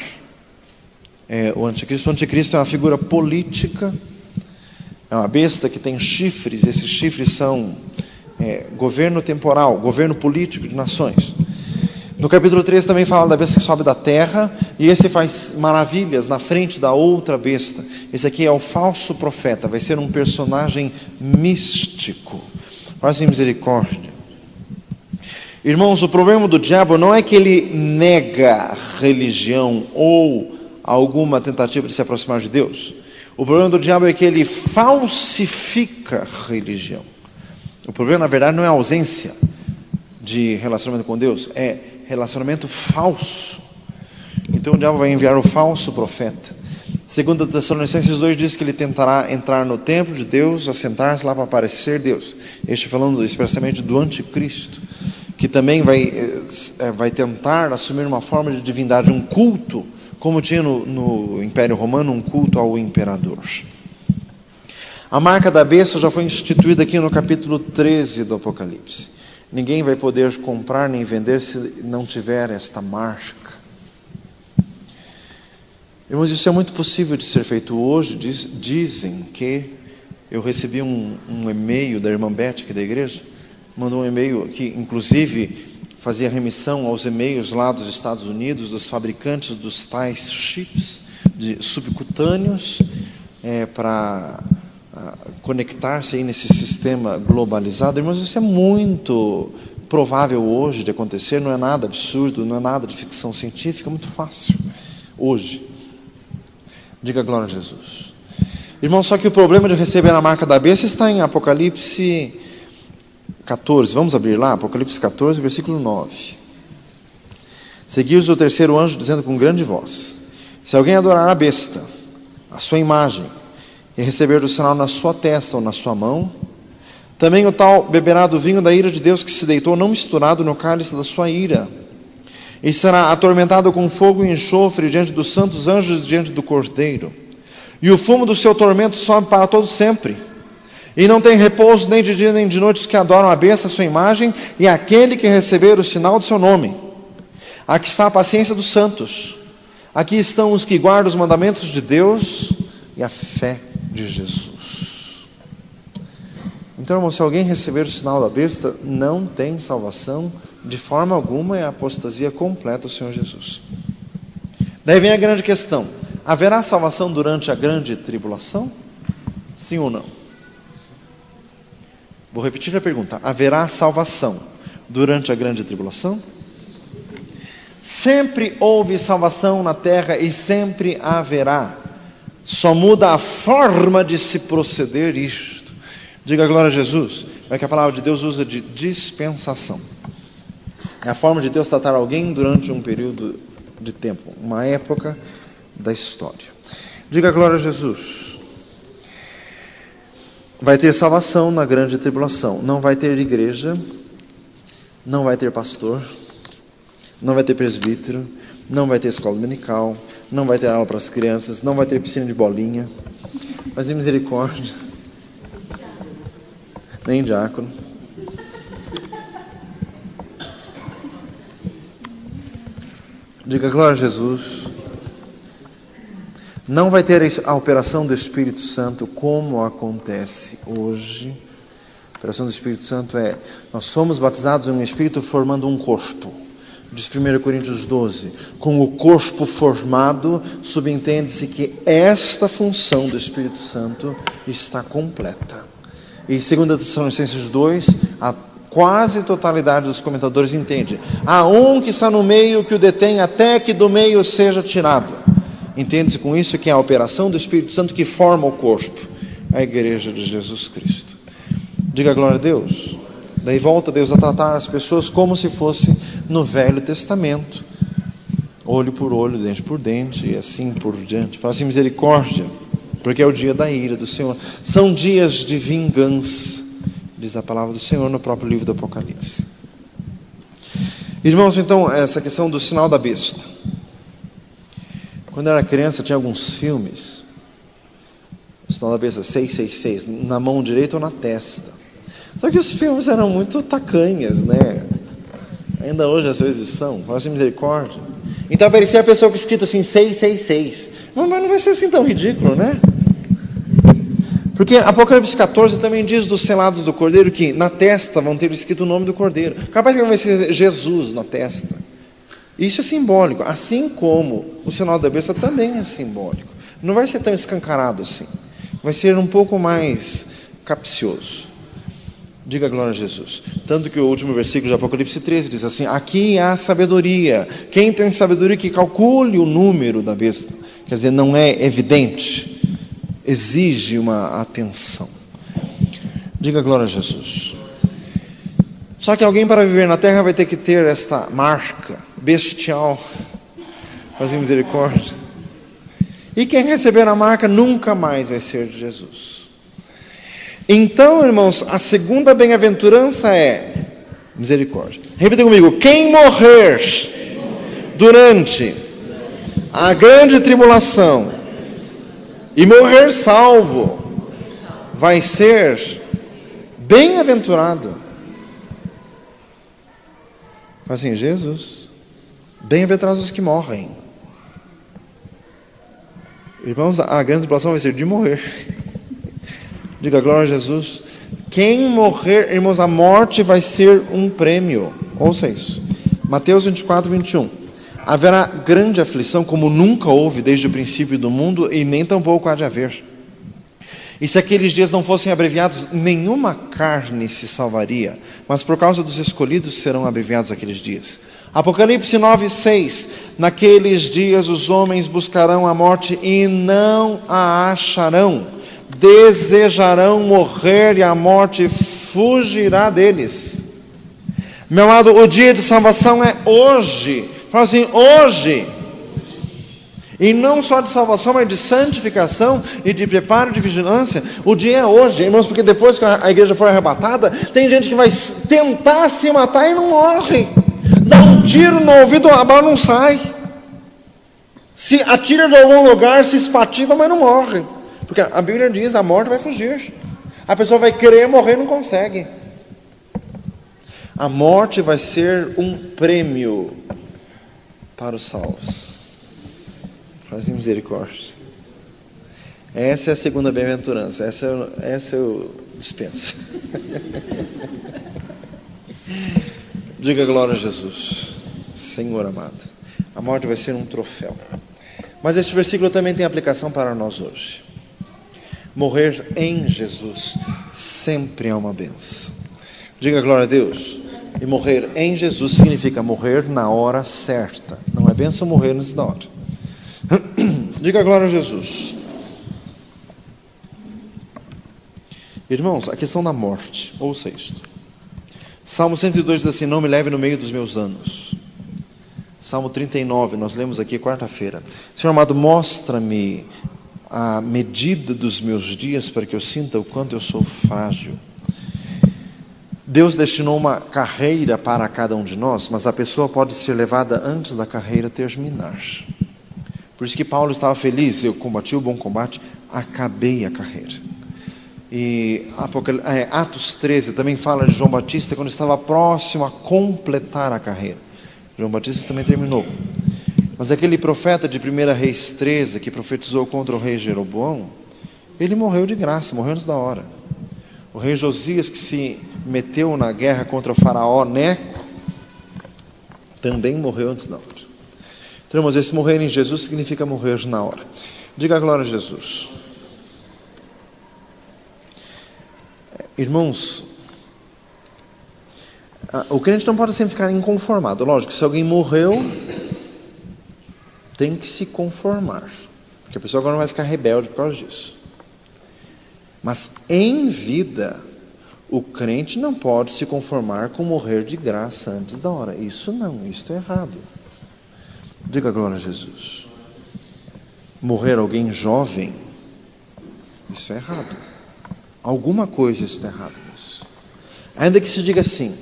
O anticristo é uma figura política, é uma besta que tem chifres. Esses chifres são governo temporal, governo político de nações. No capítulo 13 também fala da besta que sobe da terra, e esse faz maravilhas na frente da outra besta. Esse aqui é o falso profeta, vai ser um personagem místico. Faça misericórdia. Irmãos, o problema do diabo não é que ele nega religião ou alguma tentativa de se aproximar de Deus. O problema do diabo é que ele falsifica religião. O problema, na verdade, não é a ausência de relacionamento com Deus, é relacionamento falso. Então o diabo vai enviar o falso profeta. 2 Tessalonicenses 2 diz que ele tentará entrar no templo de Deus, assentar-se lá para parecer Deus. Este falando expressamente do anticristo, que também vai tentar assumir uma forma de divindade, um culto, como tinha no Império Romano, um culto ao imperador. A marca da besta já foi instituída aqui no capítulo 13 do Apocalipse. Ninguém vai poder comprar nem vender se não tiver esta marca. Irmãos, isso é muito possível de ser feito hoje. Dizem que eu recebi um e-mail da irmã Beth aqui da igreja, mandou um e-mail que inclusive fazia remissão aos e-mails lá dos Estados Unidos, dos fabricantes dos tais chips subcutâneos, para conectar-se aí nesse sistema globalizado. Irmãos, isso é muito provável hoje de acontecer, não é nada absurdo, não é nada de ficção científica, é muito fácil hoje. Diga glória a Jesus. Irmão, só que o problema de receber a marca da besta está em Apocalipse 14, vamos abrir lá, Apocalipse 14, versículo 9. Seguiu-os o terceiro anjo, dizendo com grande voz: se alguém adorar a besta, a sua imagem, e receber o sinal na sua testa ou na sua mão, Também o tal beberá do vinho da ira de Deus que se deitou, não misturado no cálice da sua ira. E será atormentado com fogo e enxofre diante dos santos anjos e diante do Cordeiro. E o fumo do seu tormento sobe para todo sempre. E não tem repouso nem de dia nem de noite os que adoram a besta, a sua imagem, e aquele que receber o sinal do seu nome. Aqui está a paciência dos santos. Aqui estão os que guardam os mandamentos de Deus e a fé de Jesus. Então, irmão, se alguém receber o sinal da besta, não tem salvação de forma alguma, é a apostasia completa do Senhor Jesus. Daí vem a grande questão: haverá salvação durante a grande tribulação? Sim ou não? Vou repetir a pergunta: haverá salvação durante a grande tribulação? Sempre houve salvação na terra e sempre haverá. Só muda a forma de se proceder isto. Diga glória a Jesus. É que a palavra de Deus usa de dispensação. É a forma de Deus tratar alguém durante um período de tempo, uma época da história. Diga glória a Jesus. Vai ter salvação na grande tribulação. Não vai ter igreja, não vai ter pastor, não vai ter presbítero, não vai ter escola dominical, não vai ter aula para as crianças, não vai ter piscina de bolinha, mas em misericórdia, nem diácono. Diga glória a Jesus. Não vai ter a operação do Espírito Santo como acontece hoje. A operação do Espírito Santo é: nós somos batizados em um Espírito formando um corpo. Diz 1 Coríntios 12, com o corpo formado, subentende-se que esta função do Espírito Santo está completa. E 2 Tessalonicenses 2, a quase totalidade dos comentadores entende: há um que está no meio que o detém até que do meio seja tirado. Entende-se com isso que é a operação do Espírito Santo que forma o corpo, a igreja de Jesus Cristo. Diga glória a Deus. Daí volta Deus a tratar as pessoas como se fosse no Velho Testamento, olho por olho, dente por dente, e assim por diante. Fala assim: misericórdia, porque é o dia da ira do Senhor. São dias de vingança, diz a palavra do Senhor no próprio livro do Apocalipse. Irmãos, então, essa questão do sinal da besta. Quando eu era criança, tinha alguns filmes, o sinal da besta 666, na mão direita ou na testa. Só que os filmes eram muito tacanhas, né? Ainda hoje às vezes são. Fala assim: misericórdia. Então aparecia a pessoa com escrito assim 666. Mas não vai ser assim tão ridículo, né? Porque Apocalipse 14 também diz dos selados do Cordeiro que na testa vão ter escrito o nome do Cordeiro. Capaz que vai ser Jesus na testa. Isso é simbólico. Assim como o sinal da besta também é simbólico. Não vai ser tão escancarado assim. Vai ser um pouco mais capcioso. Diga glória a Jesus. Tanto que o último versículo de Apocalipse 13 diz assim: aqui há sabedoria. Quem tem sabedoria que calcule o número da besta. Quer dizer, não é evidente. Exige uma atenção. Diga glória a Jesus. Só que alguém para viver na terra vai ter que ter esta marca bestial. Fazer misericórdia. E quem receber a marca nunca mais vai ser de Jesus. Então, irmãos, a segunda bem-aventurança é misericórdia. Repita comigo: quem morrer durante a grande tribulação e morrer salvo vai ser bem-aventurado. Fala assim: Jesus, bem-aventurados os que morrem. Irmãos, a grande tribulação vai ser de morrer. Diga glória a Jesus. Quem morrer, irmãos, a morte vai ser um prêmio. Ouça isso. Mateus 24, 21. Haverá grande aflição como nunca houve desde o princípio do mundo e nem tampouco há de haver. E se aqueles dias não fossem abreviados, nenhuma carne se salvaria, mas por causa dos escolhidos serão abreviados aqueles dias. Apocalipse 9, 6. Naqueles dias os homens buscarão a morte e não a acharão. Desejarão morrer e a morte fugirá deles. Meu amado, o dia de salvação é hoje. Fala assim: hoje. E não só de salvação, mas de santificação e de preparo de vigilância. O dia é hoje, irmãos, porque depois que a igreja for arrebatada, tem gente que vai tentar se matar e não morre. Dá um tiro no ouvido, a bala não sai. Se atira de algum lugar, se espativa, mas não morre. Porque a Bíblia diz, a morte vai fugir. A pessoa vai querer morrer e não consegue. A morte vai ser um prêmio para os salvos. Faz misericórdia. Essa é a segunda bem-aventurança. Essa eu dispenso. Diga glória a Jesus. Senhor amado. A morte vai ser um troféu. Mas este versículo também tem aplicação para nós hoje. Morrer em Jesus sempre é uma benção. Diga glória a Deus. E morrer em Jesus significa morrer na hora certa. Não é benção morrer antes da hora. Diga glória a Jesus. Irmãos, a questão da morte. Ouça isto. Salmo 102 diz assim: não me leve no meio dos meus anos. Salmo 39, nós lemos aqui quarta-feira. Senhor amado, mostra-me a medida dos meus dias para que eu sinta o quanto eu sou frágil. Deus destinou uma carreira para cada um de nós, mas a pessoa pode ser levada antes da carreira terminar. Por isso que Paulo estava feliz: eu combati o bom combate, acabei a carreira. E Atos 13 também fala de João Batista quando estava próximo a completar a carreira. João Batista também terminou. Mas aquele profeta de 1 Reis 13 que profetizou contra o rei Jeroboão, ele morreu de graça, morreu antes da hora. O rei Josias, que se meteu na guerra contra o faraó Neco, também morreu antes da hora. Então, irmãos, esse morrer em Jesus significa morrer na hora. Diga a glória a Jesus. Irmãos, o crente não pode sempre ficar inconformado. Lógico, se alguém morreu, tem que se conformar, porque a pessoa agora não vai ficar rebelde por causa disso. Mas em vida, o crente não pode se conformar com morrer de graça antes da hora. Isso não, isso é errado. Diga glória a Jesus. Morrer alguém jovem, isso é errado. Alguma coisa está errada nisso. Ainda que se diga assim: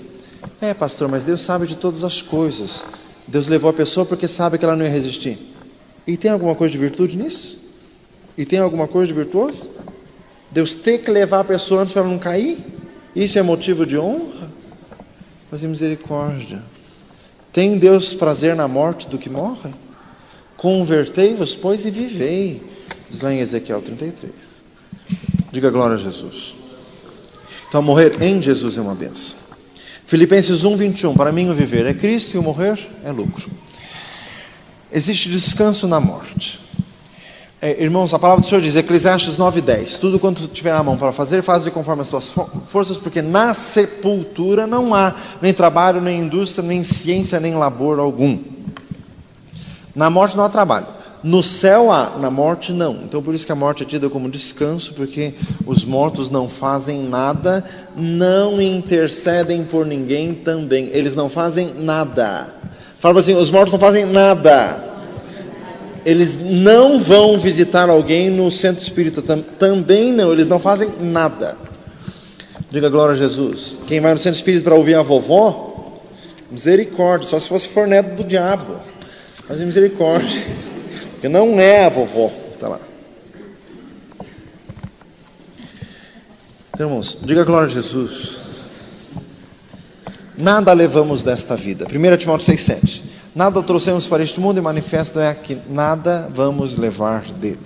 pastor, mas Deus sabe de todas as coisas. Deus levou a pessoa porque sabe que ela não ia resistir. E tem alguma coisa de virtude nisso? E tem alguma coisa de virtuoso? Deus ter que levar a pessoa antes para ela não cair? Isso é motivo de honra? Fazer misericórdia. Tem Deus prazer na morte do que morre? Convertei-vos, pois, e vivei. Diz lá em Ezequiel 33. Diga glória a Jesus. Então, morrer em Jesus é uma bênção. Filipenses 1:21. Para mim o viver é Cristo e o morrer é lucro. Existe descanso na morte. Irmãos, a palavra do Senhor diz, Eclesiastes 9:10, tudo quanto tiver à mão para fazer, faz conforme as tuas forças, porque na sepultura não há nem trabalho, nem indústria, nem ciência, nem labor algum. Na morte não há trabalho. No céu há, na morte não. Então por isso que a morte é tida como descanso, porque os mortos não fazem nada, não intercedem por ninguém também. Eles não fazem nada. Fala assim, os mortos não fazem nada. Eles não vão visitar alguém no centro espírita, também não, eles não fazem nada. Diga glória a Jesus. Quem vai no centro espírita para ouvir a vovó, misericórdia, só se fosse for neto do diabo. Mas misericórdia, porque não é a vovó que está lá. Então, irmãos, diga glória a Jesus. Nada levamos desta vida. 1 Timóteo 6:7. Nada trouxemos para este mundo e manifesto é que nada vamos levar dele.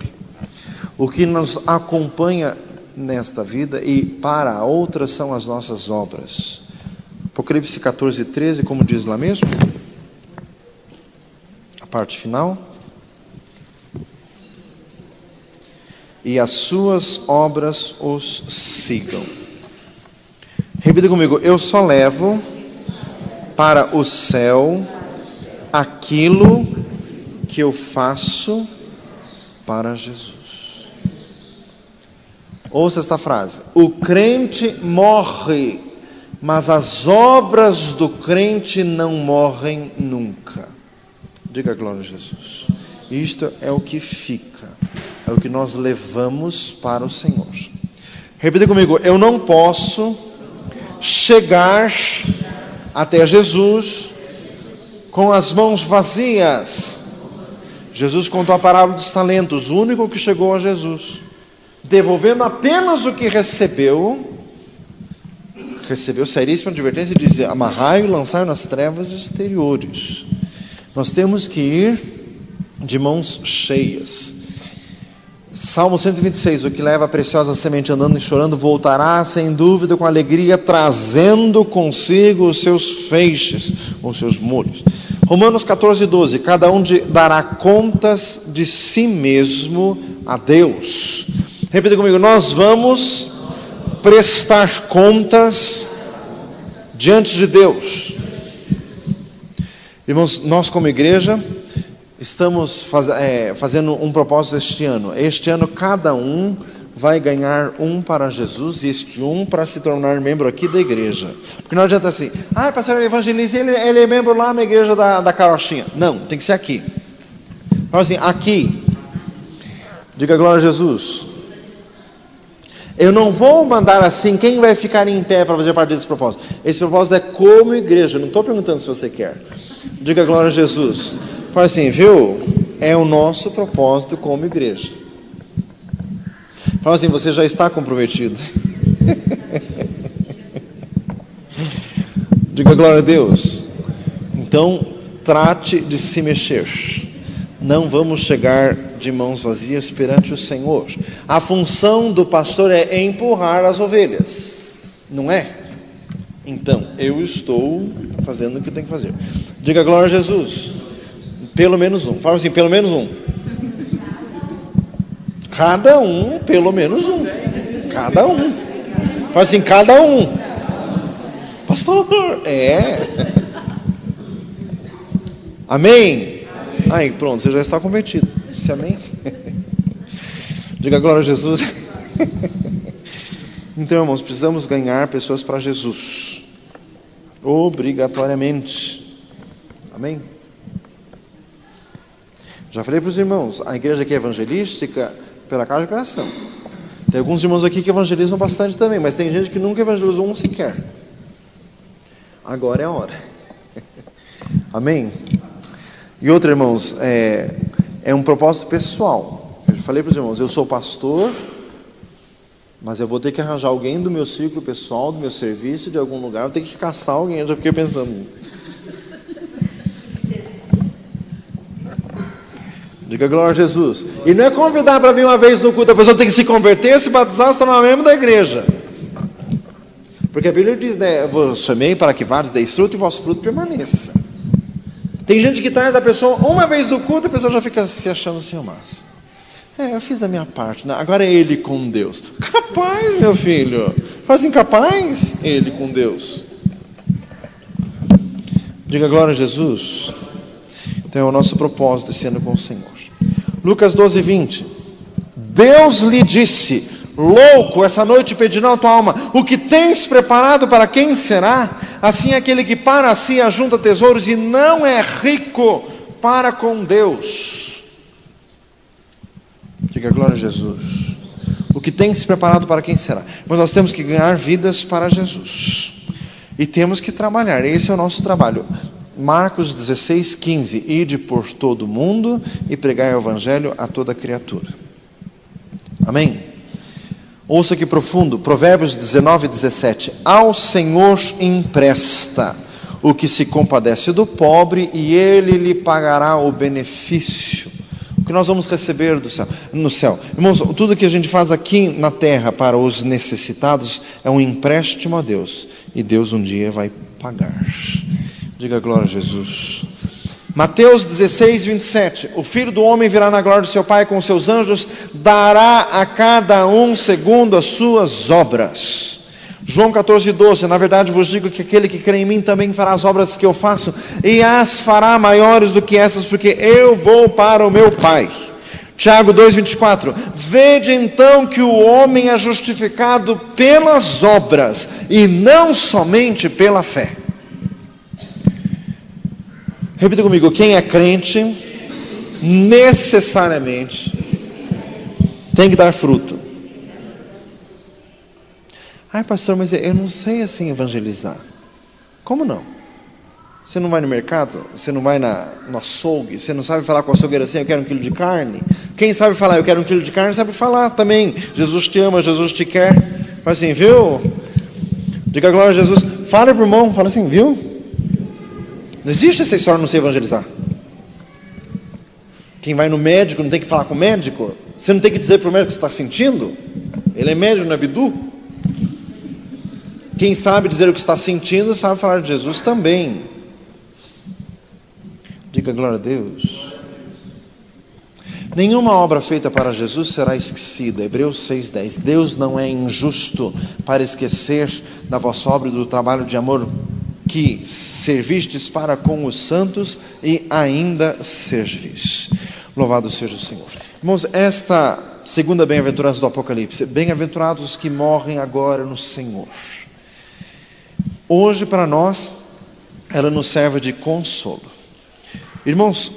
O que nos acompanha nesta vida e para a outra são as nossas obras. Apocalipse 14:13, como diz lá mesmo? A parte final. E as suas obras os sigam. Repita comigo, eu só levo para o céu aquilo que eu faço para Jesus. Ouça esta frase: o crente morre, mas as obras do crente não morrem nunca. Diga glória a Jesus. Isto é o que fica, é o que nós levamos para o Senhor. Repita comigo: eu não posso chegar até Jesus com as mãos vazias. Jesus contou a parábola dos talentos, o único que chegou a Jesus, devolvendo apenas o que recebeu seríssima advertência e disse: amarrai e lançai nas trevas exteriores. Nós temos que ir de mãos cheias. Salmo 126, o que leva a preciosa semente andando e chorando, voltará sem dúvida com alegria, trazendo consigo os seus feixes, os seus molhos. Romanos 14, 12, cada um dará contas de si mesmo a Deus. Repita comigo: nós vamos prestar contas diante de Deus. Irmãos, nós como igreja estamos fazendo um propósito este ano. Este ano cada um vai ganhar um para Jesus, e este um para se tornar membro aqui da igreja. Porque não adianta assim: pastor evangelista, ele é membro lá na igreja da Carochinha. Não, tem que ser aqui. Fala assim: aqui. Diga glória a Jesus. Eu não vou mandar assim, quem vai ficar em pé para fazer parte desse propósito? Esse propósito é como igreja, eu não estou perguntando se você quer. Diga glória a Jesus. Fala assim: viu? É o nosso propósito como igreja. Fala assim: você já está comprometido. Diga glória a Deus. Então, trate de se mexer. Não vamos chegar de mãos vazias perante o Senhor. A função do pastor é empurrar as ovelhas, não é? Então, eu estou fazendo o que eu tenho que fazer. Diga glória a Jesus. Pelo menos um. Fala assim: pelo menos um. Cada um, pelo menos um. Cada um. Fala assim: cada um. Pastor, Amém? Aí, pronto, você já está convertido. Disse amém? Diga glória a Jesus. Então, irmãos, precisamos ganhar pessoas para Jesus, obrigatoriamente. Amém? Já falei para os irmãos, a igreja aqui é evangelística pela causa de operação. Tem alguns irmãos aqui que evangelizam bastante também, mas tem gente que nunca evangelizou um sequer. Agora é a hora. Amém? E outra, irmãos, é um propósito pessoal. Eu já falei para os irmãos: eu sou pastor, mas eu vou ter que arranjar alguém do meu círculo pessoal, do meu serviço, de algum lugar. Eu tenho que caçar alguém. Eu já fiquei pensando. Diga glória a Jesus. E não é convidar para vir uma vez no culto. A pessoa tem que se converter, se batizar, se tornar membro da igreja. Porque a Bíblia diz, né? Eu vos chamei para que vários deis fruto e vosso fruto permaneça. Tem gente que traz a pessoa uma vez no culto, a pessoa já fica se achando assim, massa. Eu fiz a minha parte, né? Agora é ele com Deus. Capaz, meu filho. Fala assim: capaz, ele com Deus. Diga glória a Jesus. Então é o nosso propósito esse ano com o Senhor. Lucas 12, 20. Deus lhe disse: louco, essa noite pedirão a tua alma. O que tens preparado para quem será? Assim aquele que para si ajunta tesouros e não é rico para com Deus. Diga glória a Jesus. O que tens preparado para quem será? Mas nós temos que ganhar vidas para Jesus. E temos que trabalhar. Esse é o nosso trabalho. Marcos 16, 15. Ide por todo o mundo e pregai o evangelho a toda criatura. Amém? Ouça que profundo. Provérbios 19, 17. Ao Senhor empresta o que se compadece do pobre, e Ele lhe pagará o benefício. O que nós vamos receber no céu. Irmãos, tudo que a gente faz aqui na terra para os necessitados é um empréstimo a Deus. E Deus um dia vai pagar. Diga glória a Jesus. Mateus 16, 27. O Filho do Homem virá na glória do seu Pai com os seus anjos, dará a cada um segundo as suas obras. João 14, 12. Na verdade vos digo que aquele que crê em mim também fará as obras que eu faço, e as fará maiores do que essas, porque eu vou para o meu Pai. Tiago 2, 24. Vede então que o homem é justificado pelas obras, e não somente pela fé. Repita comigo: quem é crente necessariamente tem que dar fruto. Ai, pastor, mas eu não sei assim evangelizar. Como não? Você não vai no mercado? Você não vai no açougue? Você não sabe falar com o açougueiro assim, eu quero 1 quilo de carne? Quem sabe falar, eu quero 1 quilo de carne, sabe falar também. Jesus te ama, Jesus te quer. Fala assim, viu? Diga glória a Jesus. Fala pro irmão, fala assim, viu? Não existe essa história de não se evangelizar. Quem vai no médico não tem que falar com o médico? Você não tem que dizer para o médico o que você está sentindo? Ele é médico, não é bidu? Quem sabe dizer o que está sentindo, sabe falar de Jesus também. Diga glória a Deus. Nenhuma obra feita para Jesus será esquecida. Hebreus 6,10. Deus não é injusto para esquecer da vossa obra e do trabalho de amor que servistes para com os santos e ainda servis. Louvado seja o Senhor. Irmãos, esta segunda bem-aventurança do Apocalipse. Bem-aventurados os que morrem agora no Senhor. Hoje para nós, ela nos serve de consolo. Irmãos,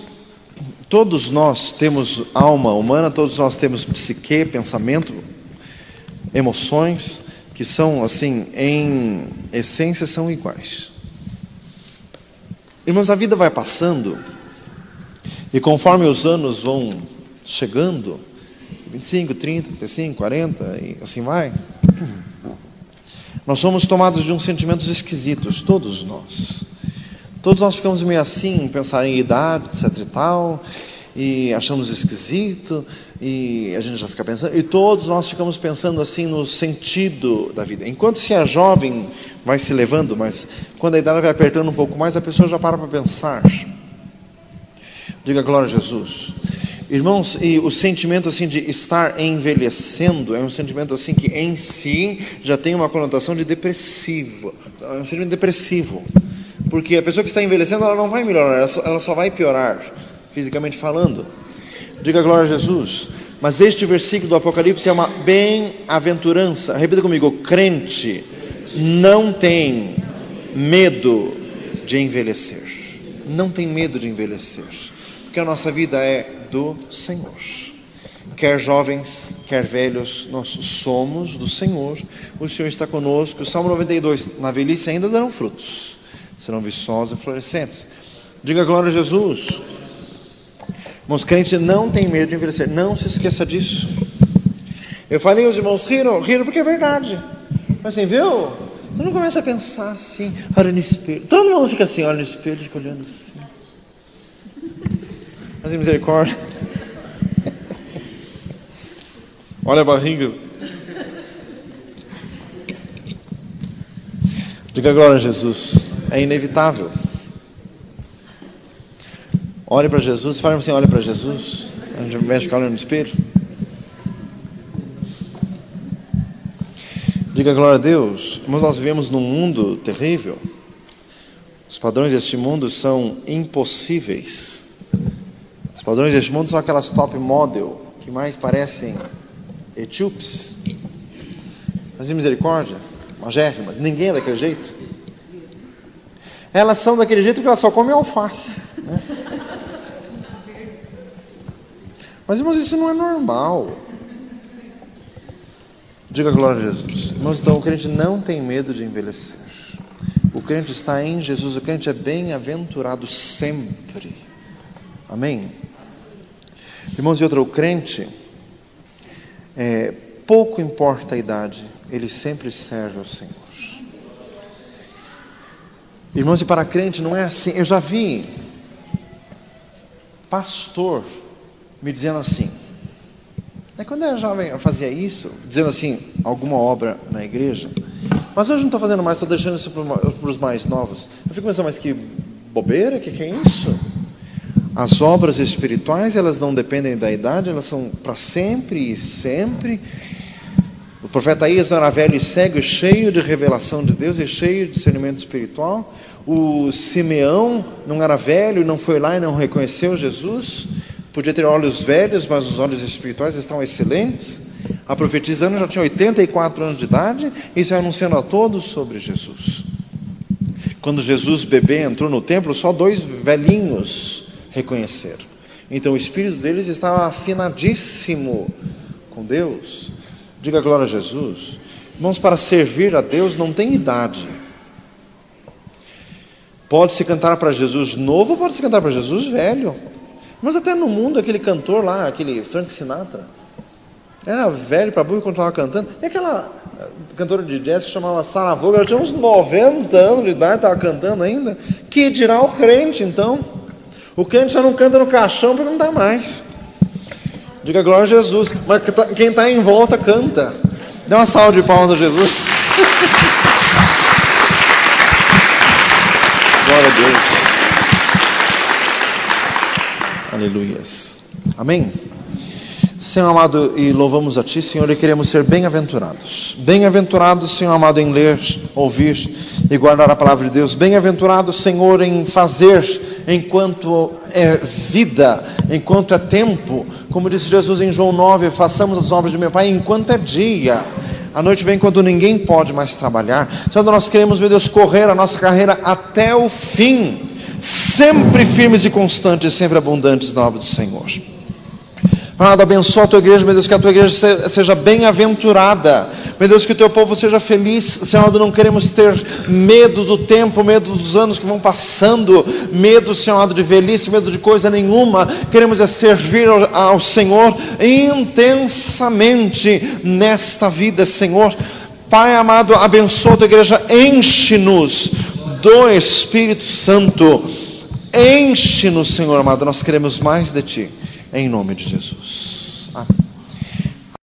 todos nós temos alma humana, todos nós temos psique, pensamento, emoções, que são assim, em essência são iguais. Irmãos, a vida vai passando, e conforme os anos vão chegando, 25, 30, 35, 40, e assim vai, nós somos tomados de uns sentimentos esquisitos, todos nós. Todos nós ficamos meio assim, pensar em idade, etc e tal, e achamos esquisito, e a gente já fica pensando, e todos nós ficamos pensando assim no sentido da vida. Enquanto se é jovem, vai se levando, mas quando a idade vai apertando um pouco mais, a pessoa já para pensar. Diga glória a Jesus. Irmãos, e o sentimento assim de estar envelhecendo é um sentimento assim que em si já tem uma conotação de depressivo. É um sentimento depressivo. Porque a pessoa que está envelhecendo, ela não vai melhorar, ela só vai piorar, fisicamente falando. Diga glória a Jesus. Mas este versículo do Apocalipse é uma bem-aventurança. Repita comigo, o crente não tem medo de envelhecer. Não tem medo de envelhecer. Porque a nossa vida é do Senhor. Quer jovens, quer velhos, nós somos do Senhor. O Senhor está conosco. O Salmo 92, na velhice ainda darão frutos. Serão viçosos e florescentes. Diga glória a Jesus. Irmãos, crente não tem medo de envelhecer. Não se esqueça disso. Eu falei, os irmãos riram porque é verdade. Mas assim, viu? Tu não começa a pensar assim, olha no espelho. Todo mundo fica assim, olha no espelho, fica olhando assim. Mas misericórdia. Olha a barriga. Diga glória a Jesus. É inevitável. Olhe para Jesus. Fala assim, olha para Jesus. A gente vai ficar olhando no espelho. Diga glória a Deus. Mas nós vivemos num mundo terrível. Os padrões deste mundo são impossíveis. Os padrões deste mundo são aquelas top model que mais parecem etíopes. Mas misericórdia, magérrimas, ninguém é daquele jeito. Elas são daquele jeito que elas só comem alface, né? Mas irmãos, isso não é normal. Diga glória a Jesus. Irmãos, então o crente não tem medo de envelhecer. O crente está em Jesus, o crente é bem-aventurado sempre. Amém? Irmãos, e outra, o crente, pouco importa a idade, ele sempre serve ao Senhor. Irmãos, e para crente não é assim. Eu já vi pastor me dizendo assim, quando eu era jovem eu fazia isso, dizendo assim, alguma obra na igreja, mas hoje não estou fazendo mais, estou deixando isso para os mais novos. Eu fico pensando, mas que bobeira, que é isso? As obras espirituais, elas não dependem da idade, elas são para sempre e sempre. O profeta Isaías não era velho e cego, e cheio de revelação de Deus, e cheio de discernimento espiritual. O Simeão não era velho, não foi lá e não reconheceu Jesus. Podia ter olhos velhos, mas os olhos espirituais estão excelentes. A profetisa Ana já tinha 84 anos de idade, e isso anunciando a todos sobre Jesus. Quando Jesus bebê entrou no templo, só 2 velhinhos reconheceram. Então o espírito deles estava afinadíssimo com Deus. Diga glória a Jesus. Irmãos, para servir a Deus não tem idade. Pode-se cantar para Jesus novo, pode-se cantar para Jesus velho. Mas até no mundo, aquele cantor lá, aquele Frank Sinatra, era velho para burro e continuava cantando. E aquela cantora de jazz que chamava Sarah Vaughan, ela tinha uns 90 anos de idade, estava cantando ainda. Que dirá o crente, então? O crente só não canta no caixão porque não dá mais. Diga glória a Jesus. Mas quem está em volta canta. Dê uma salva de palmas a Jesus. Glória a Deus. Aleluias. Amém. Senhor amado, e louvamos a Ti, Senhor, e queremos ser bem-aventurados. Bem-aventurados, Senhor amado, em ler, ouvir e guardar a palavra de Deus. Bem-aventurados, Senhor, em fazer enquanto é vida, enquanto é tempo. Como disse Jesus em João 9, façamos as obras de meu Pai enquanto é dia. A noite vem quando ninguém pode mais trabalhar. Senhor, nós queremos, meu Deus, correr a nossa carreira até o fim, sempre firmes e constantes, sempre abundantes na obra do Senhor. Amado, abençoa a Tua igreja, meu Deus, que a Tua igreja seja bem-aventurada, meu Deus, que o Teu povo seja feliz. Senhor, não queremos ter medo do tempo, medo dos anos que vão passando, medo, Senhor, de velhice, medo de coisa nenhuma. Queremos servir ao Senhor intensamente nesta vida, Senhor. Pai amado, abençoa a Tua igreja, enche-nos do Espírito Santo, enche-nos, Senhor amado, nós queremos mais de Ti. Em nome de Jesus.